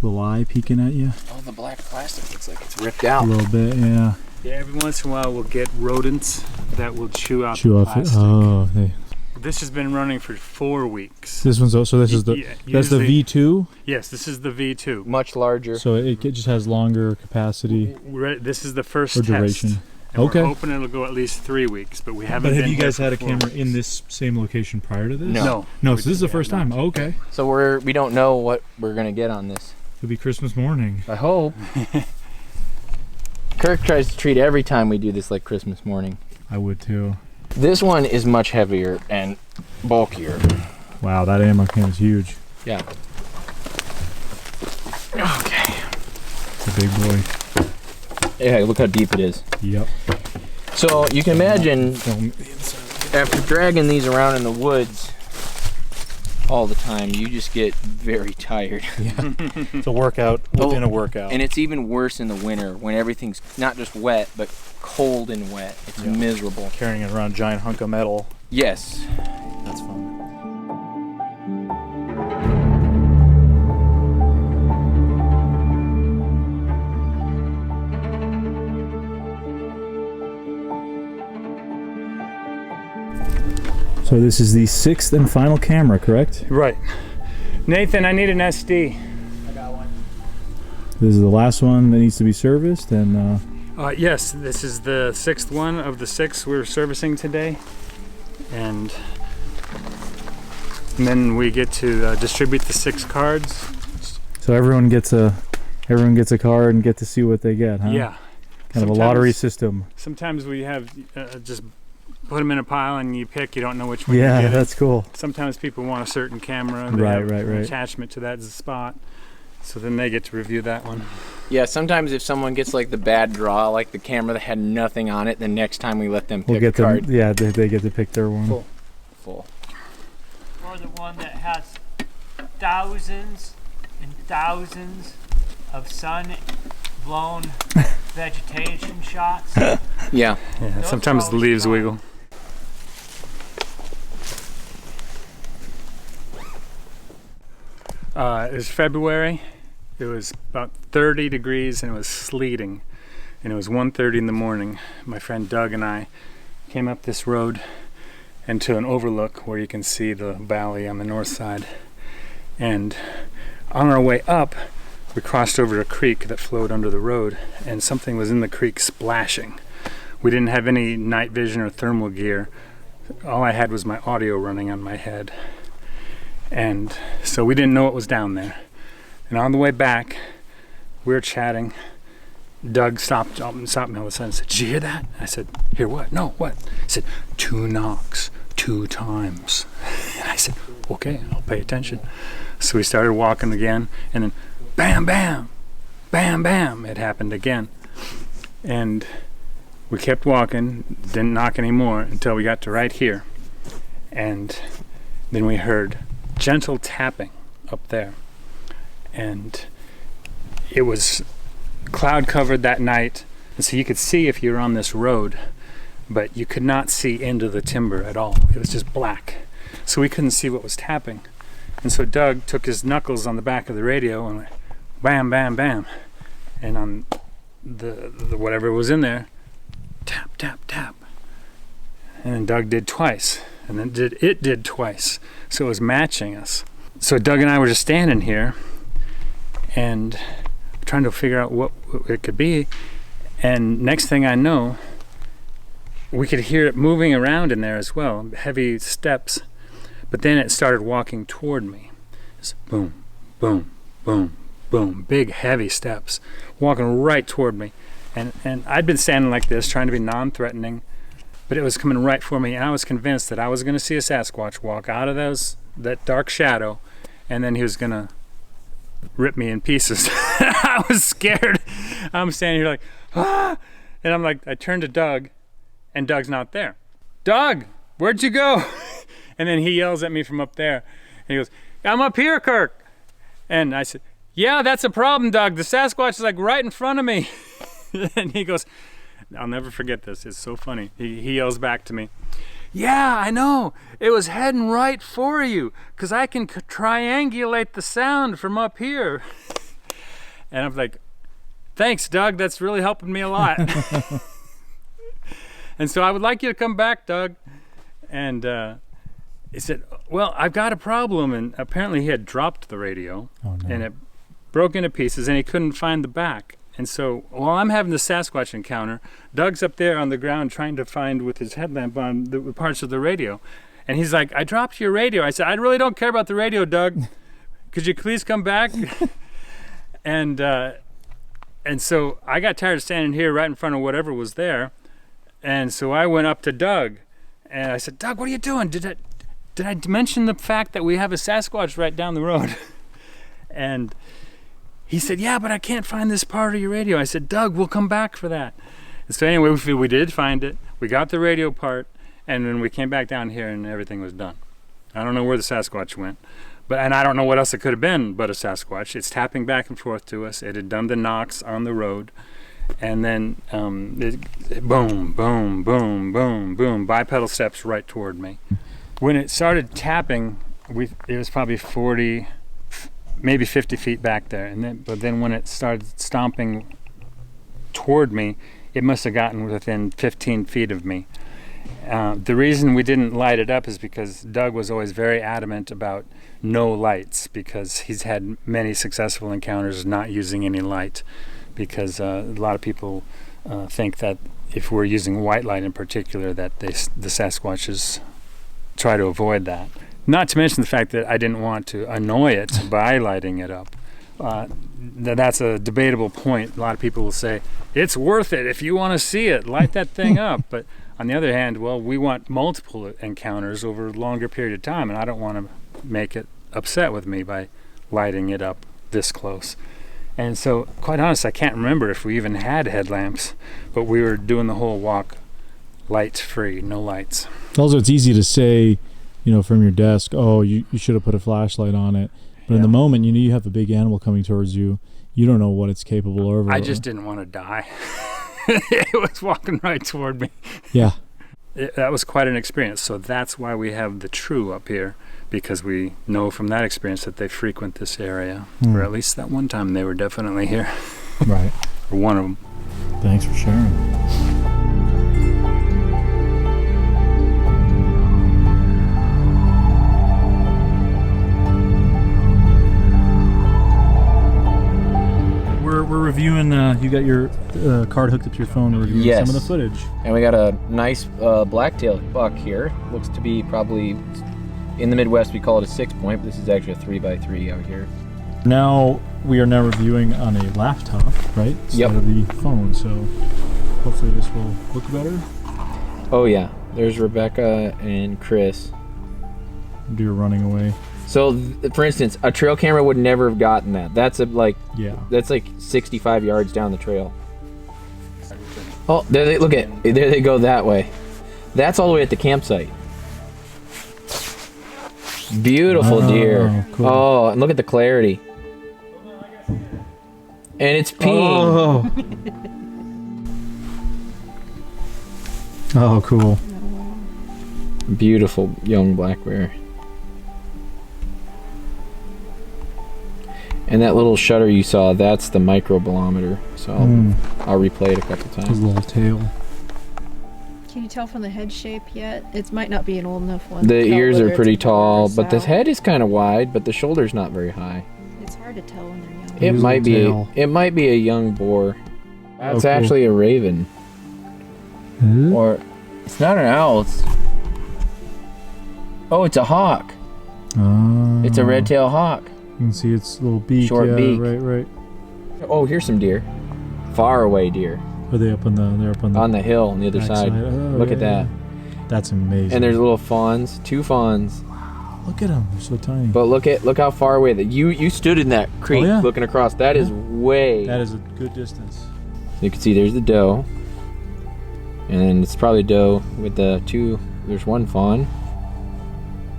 Little eye peeking at you. Oh, the black plastic looks like it's ripped out. A little bit, yeah. Yeah, every once in a while we'll get rodents that will chew out Chew the off it. plastic. Oh, hey. This has been running for 4 weeks. This one's also, this is the, that's the V2? Yes, this is the V2. Much larger. So it just has longer capacity. This is the first or test. Duration. And Okay. We're hoping it'll go at least 3 weeks, but we haven't. But have been you guys there had a for 4 camera in weeks. this same location prior to this? No. No, so this is the first time. Oh, okay. So we don't know what we're gonna get on this. It'll be Christmas morning. I hope. Kirk tries to treat every time we do this like Christmas morning. I would too. This one is much heavier and bulkier. Wow, that ammo can is huge. Yeah. Okay. It's a big boy. Yeah, look how deep it is. Yep. So you can imagine after dragging these around in the woods all the time, you just get very tired. Yeah. It's a workout within a workout. And it's even worse in the winter when everything's not just wet, but cold and wet. It's miserable. Carrying it around, giant hunk of metal. Yes. That's fun. So this is the 6th and final camera, correct? Right. Nathan, I need an SD. I got one. This is the last one that needs to be serviced, and Yes, this is the 6th one of the 6 we're servicing today, and then we get to distribute the 6 cards. so everyone gets a card and get to see what they get, huh? Yeah. Kind of a lottery system. Sometimes we have just put them in a pile and you pick. You don't know which one. Yeah, you get. that's cool. Sometimes people want a certain camera. And they Right, have right, an right. attachment to that spot. So then they get to review that one. Yeah, sometimes if someone gets like the bad draw, like the camera that had nothing on it, the next time we let them pick a card. Yeah, they get to pick their one. Full. Or the one that has thousands and thousands of sun-blown vegetation shots. Yeah. Yeah, sometimes the leaves wiggle. It was February. It was about 30 degrees and it was sleeting. And it was 1:30 in the morning. My friend Doug and I came up this road and to an overlook where you can see the valley on the north side. And on our way up, we crossed over a creek that flowed under the road, and something was in the creek splashing. We didn't have any night vision or thermal gear. All I had was my audio running on my head. And so we didn't know what was down there. And on the way back, we were chatting. Doug stopped me all of a sudden and said, "Did you hear that?" I said, "Hear what?" "No, what?" He said, 2 knocks, 2 times. And I said, "Okay, I'll pay attention." So we started walking again, and then bam, bam, bam, bam, it happened again. And we kept walking, didn't knock anymore until we got to right here. And then we heard gentle tapping up there. And it was cloud covered that night, and so you could see if you were on this road, but you could not see into the timber at all. It was just black. So we couldn't see what was tapping. And so Doug took his knuckles on the back of the radio and went bam, bam, bam. And on the whatever was in there, tap, tap, tap. And then Doug did twice. And then it did twice. So it was matching us. So Doug and I were just standing here and trying to figure out what it could be. And next thing I know, we could hear it moving around in there as well, heavy steps. But then it started walking toward me. It's boom, boom, boom, boom, big heavy steps, walking right toward me. And I'd been standing like this, trying to be non-threatening, but it was coming right for me. And I was convinced that I was going to see a Sasquatch walk out of that dark shadow, and then he was going to rip me in pieces. I was scared. I'm standing here like, ah! And I'm like, I turned to Doug, and Doug's not there. "Doug, where'd you go?" And then he yells at me from up there, and he goes, "I'm up here, Kirk." And I said, "Yeah, that's a problem, Doug. The Sasquatch is like right in front of me." And he goes, I'll never forget this. It's so funny. He yells back to me, "Yeah, I know. It was heading right for you, 'cause I can triangulate the sound from up here." And I'm like, "Thanks, Doug. That's really helping me a lot." And so I would like you to come back, Doug. And he said, "Well, I've got a problem." And apparently he had dropped the radio, and it broke into pieces, and he couldn't find the back. And so while I'm having the Sasquatch encounter, Doug's up there on the ground trying to find with his headlamp on the parts of the radio. And he's like, "I dropped your radio." I said, "I really don't care about the radio, Doug. Could you please come back?" And so I got tired of standing here right in front of whatever was there. And so I went up to Doug and I said, "Doug, what are you doing? Did I mention the fact that we have a Sasquatch right down the road?" And he said, "Yeah, but I can't find this part of your radio." I said, "Doug, we'll come back for that." And so anyway, we did find it. We got the radio part, and then we came back down here and everything was done. I don't know where the Sasquatch went, and I don't know what else it could have been but a Sasquatch. It's tapping back and forth to us. It had done the knocks on the road. And then boom, boom, boom, boom, boom, bipedal steps right toward me. When it started tapping, it was probably 40, maybe 50 feet back there. But then when it started stomping toward me, it must have gotten within 15 feet of me. The reason we didn't light it up is because Doug was always very adamant about no lights, because he's had many successful encounters not using any light, because a lot of people think that if we're using white light in particular, that the Sasquatches try to avoid that. Not to mention the fact that I didn't want to annoy it by lighting it up. That's a debatable point. A lot of people will say, "It's worth it if you want to see it, light that thing up." But on the other hand, well, we want multiple encounters over a longer period of time, and I don't want to make it upset with me by lighting it up this close. And so, quite honest, I can't remember if we even had headlamps, but we were doing the whole walk lights free, no lights. Also, it's easy to say, you know, from your desk, oh, you should have put a flashlight on it. But in the moment, you know, you have a big animal coming towards you. You don't know what it's capable of. I just didn't want to die. It was walking right toward me. Yeah. That was quite an experience. So that's why we have the true up here, because we know from that experience that they frequent this area. Or at least that one time they were definitely here. Right. Or one of them. Thanks for sharing. We're reviewing, you got your card hooked up to your phone, reviewing Yes. some of the footage. And we got a nice black-tailed buck here. Looks to be probably, in the Midwest we call it a 6-point, but this is actually a 3x3 out here. Now, we are now reviewing on a laptop, right? Instead of the phone, so hopefully this will look better. Oh yeah, there's Rebekah and Chris. Deer running away. So, for instance, a trail camera would never have gotten that. That's that's like 65 yards down the trail. Oh, there they look at. There they go that way. That's all the way at the campsite. Beautiful deer. Cool. Oh, and look at the clarity. And it's peeing. Oh, cool. Beautiful young black bear. And that little shutter you saw, that's the microbolometer. So I'll replay it a couple times. His little tail. Can you tell from the head shape yet? It might not be an old enough one. The to tell ears whether are it's pretty a boar tall, or but the sow. head is kind of wide, but the shoulder's not very high. It's hard to tell when they're young. It His might be little tail. it might be a young boar. That's cool. actually a raven. Or it's not an owl. It's a hawk. It's a red-tailed hawk. You can see its little beak. Short beak. Right. Oh, here's some deer. Far away deer. Are they up on the? They're up on the. On the hill on the other back side. Oh, Look at that. That's amazing. And there's little fawns, 2 fawns. Look at them. They're so tiny. But look how far away that you stood in that creek looking across. That is way. That is a good distance. You can see there's the doe. And then it's probably doe with the 2. There's 1 fawn.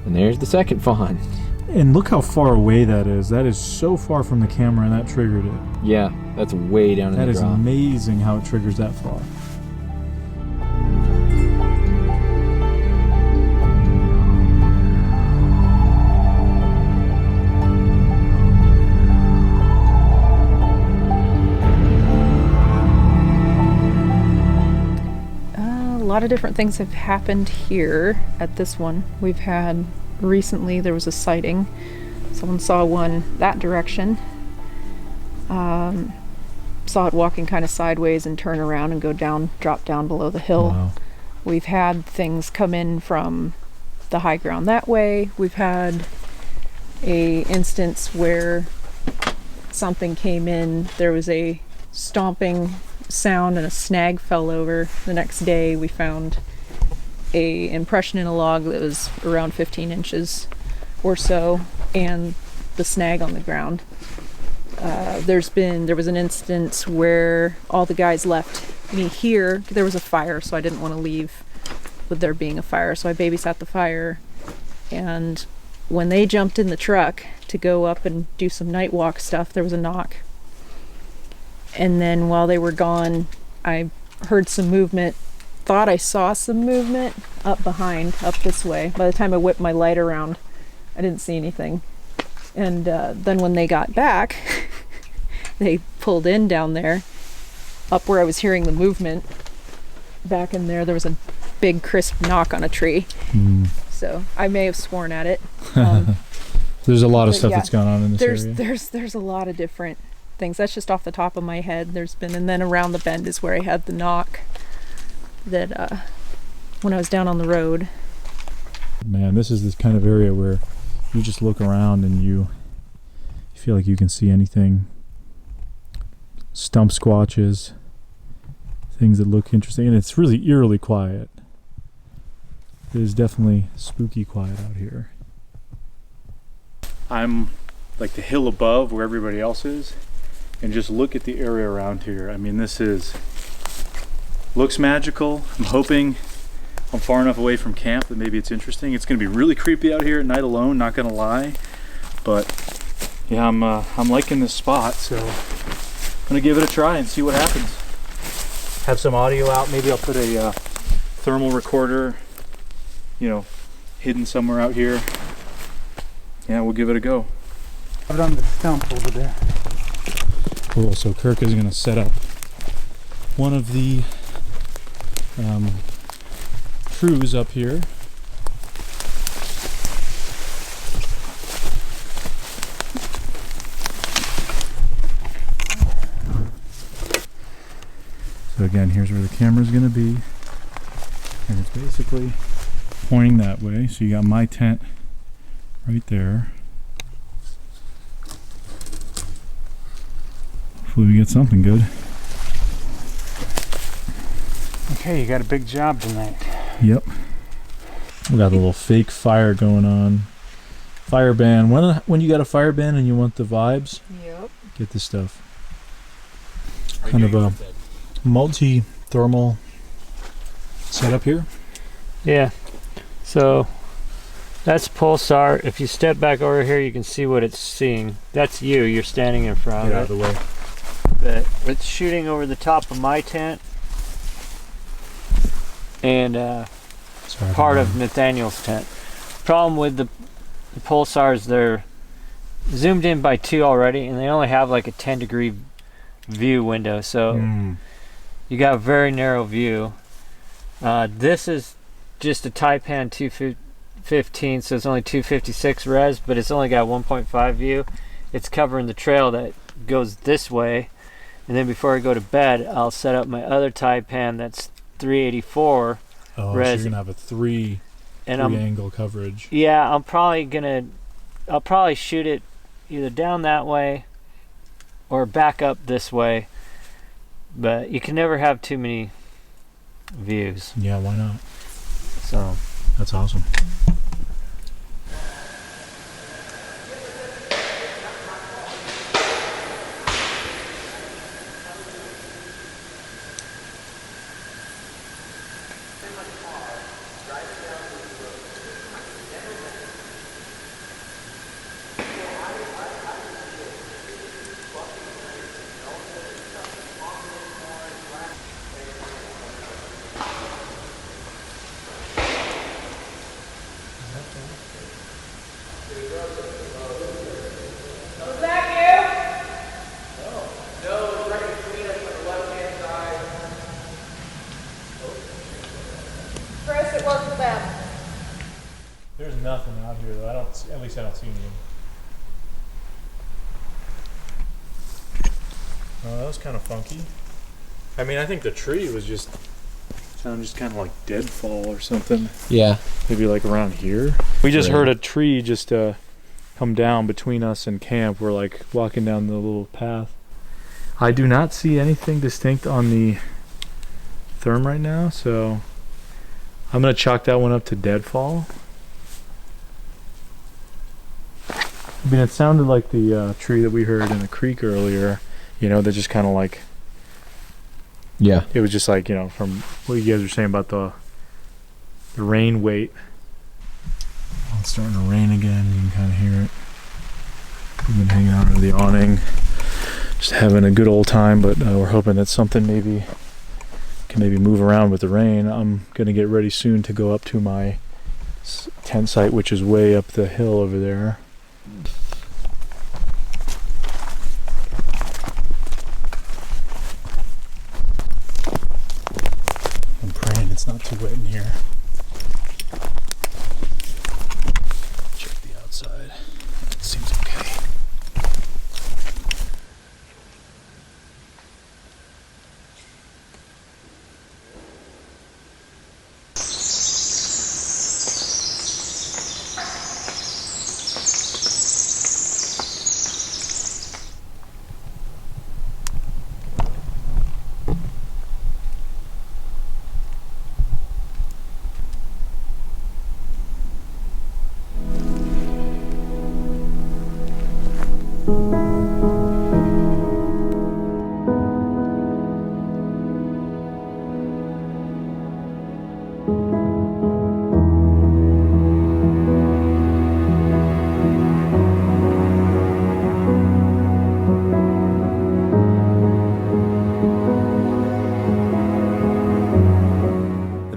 And there's the second fawn. And look how far away that is. That is so far from the camera, and that triggered it. Yeah, that's way down in That the is draw. amazing how it triggers that far. A lot of different things have happened here at this one. We've had recently, there was a sighting. Someone saw one that direction. Saw it walking kind of sideways and turn around and go down, drop down below the hill. Wow. We've had things come in from the high ground that way. We've had a instance where something came in. There was a stomping sound and a snag fell over. The next day we found a impression in a log that was around 15 inches or so, and the snag on the ground. There was an instance where all the guys left me here. There was a fire, so I didn't want to leave with there being a fire, so I babysat the fire. And when they jumped in the truck to go up and do some night walk stuff, there was a knock. And then while they were gone, I heard some movement, thought I saw some movement up behind, up this way. By the time I whipped my light around, I didn't see anything. And then when they got back, they pulled in down there, up where I was hearing the movement. Back in there was a big crisp knock on a tree. So I may have sworn at it. There's a lot of but stuff yeah, that's gone on in this area. There's a lot of different things. That's just off the top of my head. And then around the bend is where I had the knock that when I was down on the road. Man, this is this kind of area where you just look around and you feel like you can see anything. Stump squatches, things that look interesting, and it's really eerily quiet. It is definitely spooky quiet out here. I'm like the hill above where everybody else is, and just look at the area around here. I mean, looks magical. I'm hoping I'm far enough away from camp that maybe it's interesting. It's gonna be really creepy out here at night alone, not gonna lie. But yeah, I'm liking this spot, so I'm gonna give it a try and see what happens. Have some audio out. Maybe I'll put a thermal recorder, you know, hidden somewhere out here. Yeah, we'll give it a go. Have it on the stump over there. Cool, so Kirk is going to set up one of the trews up here. So again, here's where the camera is going to be, and it's basically pointing that way. So you got my tent right there. Hopefully we get something good. Okay, you got a big job tonight. Yep. We got a little fake fire going on. Fire ban. When you got a fire ban and you want the vibes, Yep. get this stuff. Kind of a multi-thermal setup here. Yeah. So that's pulsar. If you step back over here, you can see what it's seeing. That's you. You're standing in front Get out of of it. the way. But it's shooting over the top of my tent and part of Nathaniel's tent. Problem with the pulsars, they're zoomed in by 2 already, and they only have like a 10-degree view window, so you got a very narrow view. This is just a Taipan 215, so it's only 256 res, but it's only got 1.5 view. It's covering the trail that goes this way, and then before I go to bed, I'll set up my other Taipan that's 384 Oh, res. so you're gonna have a three angle coverage. Yeah, I'll probably shoot it either down that way or back up this way, but you can never have too many views. Yeah, why not? So that's awesome. There's nothing out here though. At least I don't see anything. Oh, that was kind of funky. I mean, I think the tree was just sounded just kind of like deadfall or something. Yeah. Maybe like around here. We just heard a tree just come down between us and camp. We're like walking down the little path. I do not see anything distinct on the therm right now, so I'm gonna chalk that one up to deadfall. I mean, it sounded like the tree that we heard in the creek earlier, you know, that just kind of like, yeah, it was just like, you know, from what you guys were saying about the rain weight. Oh, it's starting to rain again. You can kind of hear it. We've been hanging out under the awning, just having a good old time, but we're hoping that something maybe can move around with the rain. I'm gonna get ready soon to go up to my tent site, which is way up the hill over there. I'm praying it's not too wet in here. Check the outside. It seems okay.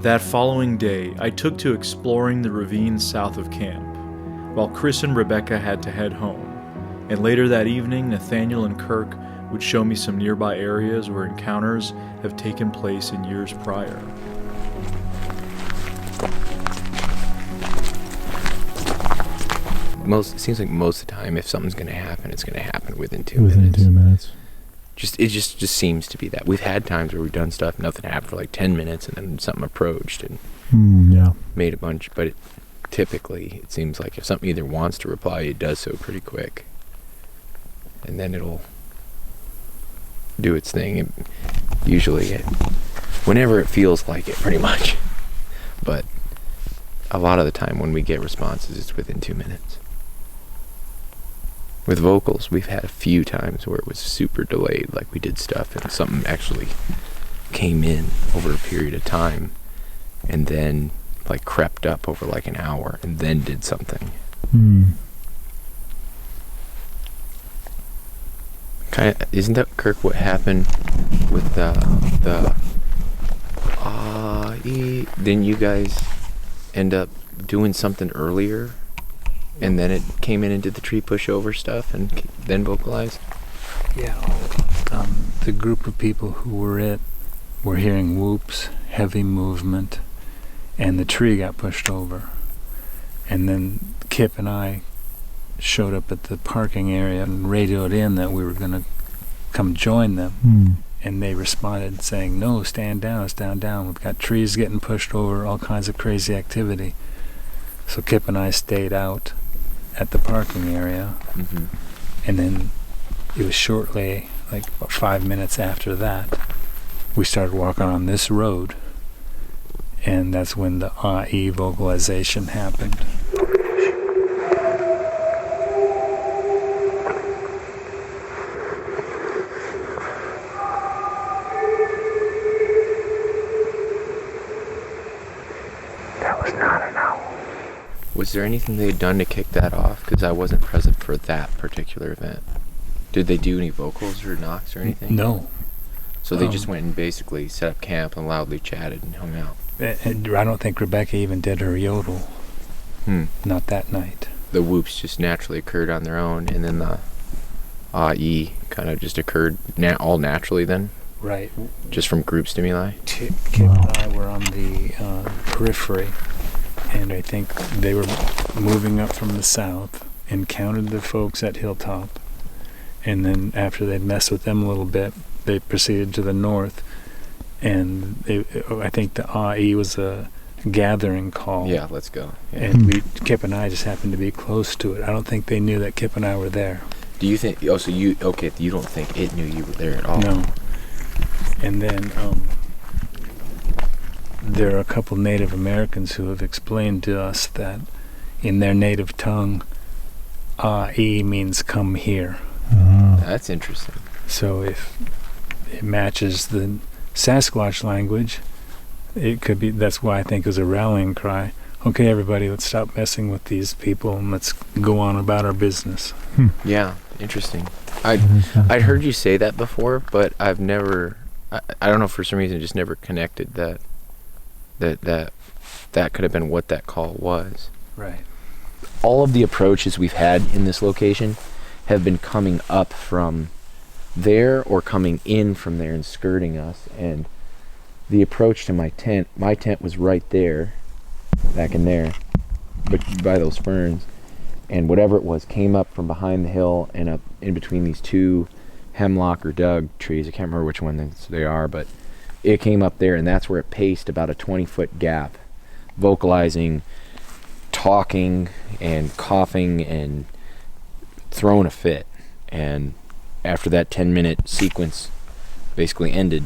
That following day, I took to exploring the ravine south of camp, while Chris and Rebekah had to head home. And later that evening, Nathaniel and Kirk would show me some nearby areas where encounters have taken place in years prior. It seems like most of the time, if something's going to happen, it's going to happen within 2 Within minutes. 2 minutes. It just seems to be that. We've had times where we've done stuff, nothing happened for like 10 minutes, and then something approached and Yeah. made a bunch. But typically, it seems like if something either wants to reply, it does so pretty quick. And then it'll do its thing. Whenever it feels like it, pretty much. But a lot of the time when we get responses, it's within 2 minutes. With vocals, we've had a few times where it was super delayed, like we did stuff and something actually came in over a period of time and then like crept up over like an hour and then did something. Isn't that, Kirk, what happened with didn't you guys end up doing something earlier and then it came in and did the tree pushover stuff and then vocalized? Yeah. The group of people who were hearing whoops, heavy movement, and the tree got pushed over. And then Kip and I showed up at the parking area and radioed in that we were going to come join them. And they responded saying, "No, stand down, stand down. We've got trees getting pushed over, all kinds of crazy activity." So Kip and I stayed out at the parking area. And then it was shortly, like about 5 minutes after that, we started walking on this road. And that's when the AE vocalization happened. That was not an owl. Was there anything they had done to kick that off? Because I wasn't present for that particular event. Did they do any vocals or knocks or anything? No. So they just went and basically set up camp and loudly chatted and hung out. And I don't think Rebekah even did her yodel. Not that night. The whoops just naturally occurred on their own, and then the AE kind of just occurred all naturally then? Right. Just from group stimuli? Kip and I were on the periphery, and I think they were moving up from the south, encountered the folks at Hilltop, and then after they'd messed with them a little bit, they proceeded to the north, and I think the AE was a gathering call. Yeah, let's go. Yeah. And Kip and I just happened to be close to it. I don't think they knew that Kip and I were there. Do you think, you don't think it knew you were there at all? No. And then there are a couple Native Americans who have explained to us that in their native tongue, AE means come here. That's interesting. So if it matches the Sasquatch language, it could be, that's why I think it was a rallying cry. Okay, everybody, let's stop messing with these people and let's go on about our business. Yeah, interesting. I'd heard you say that before, but I've never, I don't know, for some reason, just never connected that could have been what that call was. Right. All of the approaches we've had in this location have been coming up from there or coming in from there and skirting us. And the approach to my tent was right there, back in there, but by those ferns. And whatever it was came up from behind the hill and up in between these two hemlock or Doug trees. I can't remember which one they are, but it came up there, and that's where it paced about a 20-foot gap, vocalizing, talking, and coughing, and throwing a fit. And after that 10-minute sequence basically ended,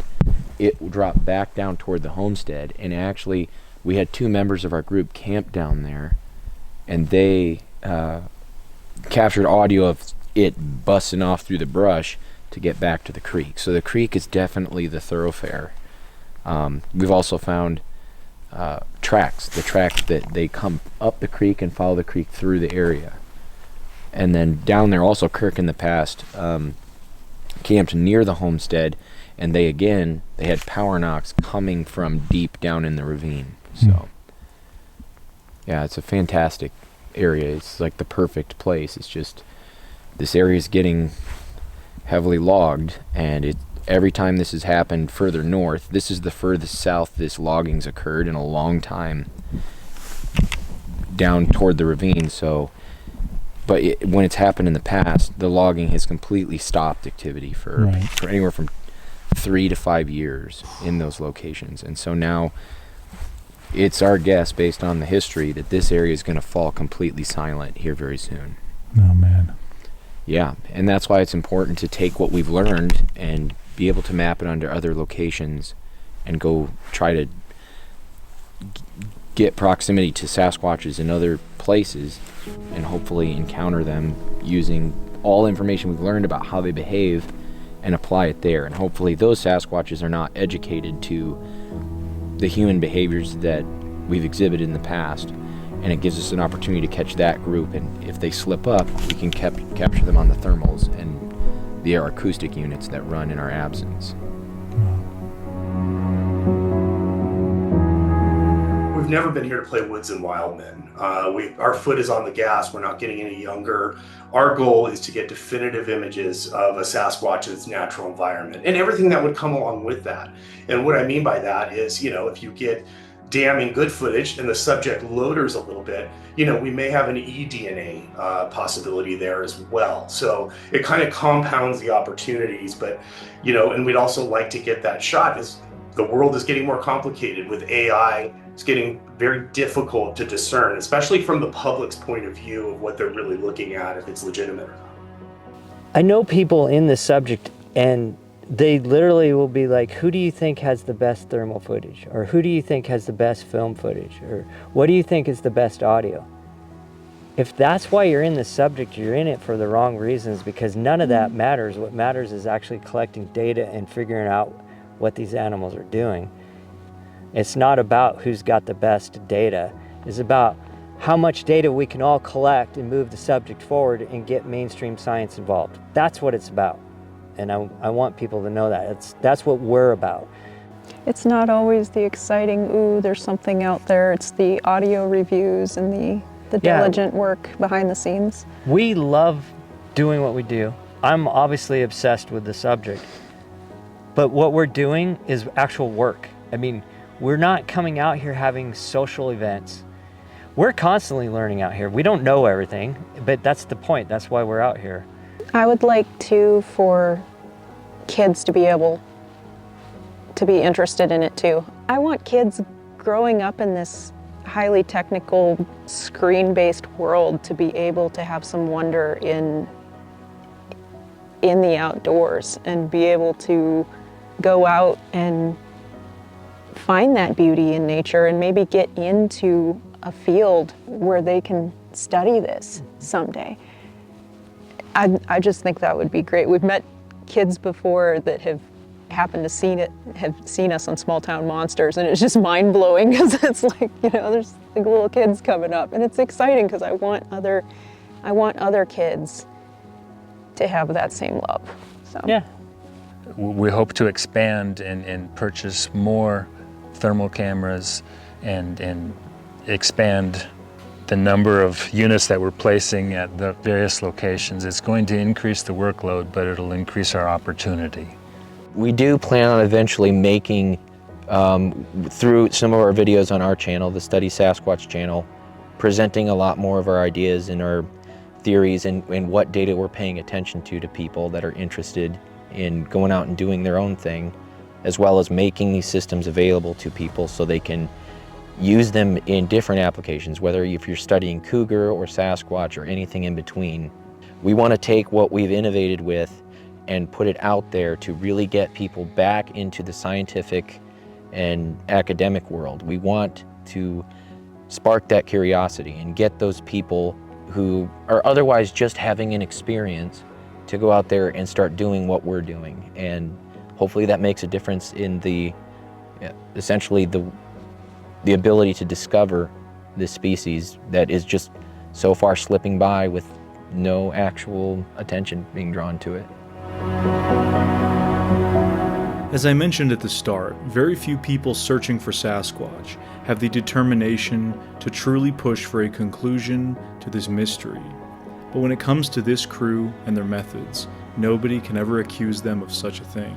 it dropped back down toward the homestead, and actually we had two members of our group camp down there, and they captured audio of it busting off through the brush to get back to the creek. So the creek is definitely the thoroughfare. We've also found tracks, the tracks that they come up the creek and follow the creek through the area. And then down there also, Kirk in the past camped near the homestead, and they had power knocks coming from deep down in the ravine. So, yeah, it's a fantastic area. It's like the perfect place. It's just, this area is getting heavily logged, and every time this has happened further north, this is the furthest south this logging's occurred in a long time, down toward the ravine. So, but when it's happened in the past, the logging has completely stopped activity for anywhere from 3 to 5 years in those locations. And so now it's our guess, based on the history, that this area is going to fall completely silent here very soon. Oh, man. Yeah, and that's why it's important to take what we've learned and be able to map it onto other locations and go try to get proximity to Sasquatches in other places and hopefully encounter them using all information we've learned about how they behave and apply it there. And hopefully those Sasquatches are not educated to the human behaviors that we've exhibited in the past, and it gives us an opportunity to catch that group, and if they slip up, we can capture them on the thermals and the acoustic units that run in our absence. We've never been here to play woods and wild men. Our foot is on the gas. We're not getting any younger. Our goal is to get definitive images of a Sasquatch in its natural environment and everything that would come along with that. And what I mean by that is, if you get damning good footage and the subject loaders a little bit, we may have an eDNA possibility there as well. So it kind of compounds the opportunities, but, and we'd also like to get that shot as the world is getting more complicated with AI. It's getting very difficult to discern, especially from the public's point of view of what they're really looking at, if it's legitimate or not. I know people in this subject, and they literally will be like, who do you think has the best thermal footage? Or who do you think has the best film footage? Or what do you think is the best audio? If that's why you're in this subject, you're in it for the wrong reasons, because none of that matters. What matters is actually collecting data and figuring out what these animals are doing. It's not about who's got the best data. It's about how much data we can all collect and move the subject forward and get mainstream science involved. That's what it's about. And I want people to know that. That's what we're about. It's not always the exciting, ooh, there's something out there. It's the audio reviews and the diligent work behind the scenes. We love doing what we do. I'm obviously obsessed with the subject. But what we're doing is actual work. I mean, we're not coming out here having social events. We're constantly learning out here. We don't know everything, but that's the point. That's why we're out here. I would like for kids to be able to be interested in it too. I want kids growing up in this highly technical, screen-based world to be able to have some wonder in the outdoors and be able to go out and find that beauty in nature and maybe get into a field where they can study this someday. I just think that would be great. We've met kids before that have happened to have seen us on Small Town Monsters, and it's just mind-blowing because it's like, there's like little kids coming up, and it's exciting because I want other kids to have that same love. So yeah. We hope to expand and purchase more thermal cameras and expand the number of units that we're placing at the various locations. It's going to increase the workload, but it'll increase our opportunity. We do plan on eventually making, through some of our videos on our channel, the Study Sasquatch channel, presenting a lot more of our ideas and our theories and what data we're paying attention to people that are interested in going out and doing their own thing, as well as making these systems available to people so they can use them in different applications, whether if you're studying cougar or Sasquatch or anything in between. We want to take what we've innovated with and put it out there to really get people back into the scientific and academic world. We want to spark that curiosity and get those people who are otherwise just having an experience to go out there and start doing what we're doing. And hopefully that makes a difference in essentially the ability to discover this species that is just so far slipping by with no actual attention being drawn to it. As I mentioned at the start, very few people searching for Sasquatch have the determination to truly push for a conclusion to this mystery. But when it comes to this crew and their methods, nobody can ever accuse them of such a thing.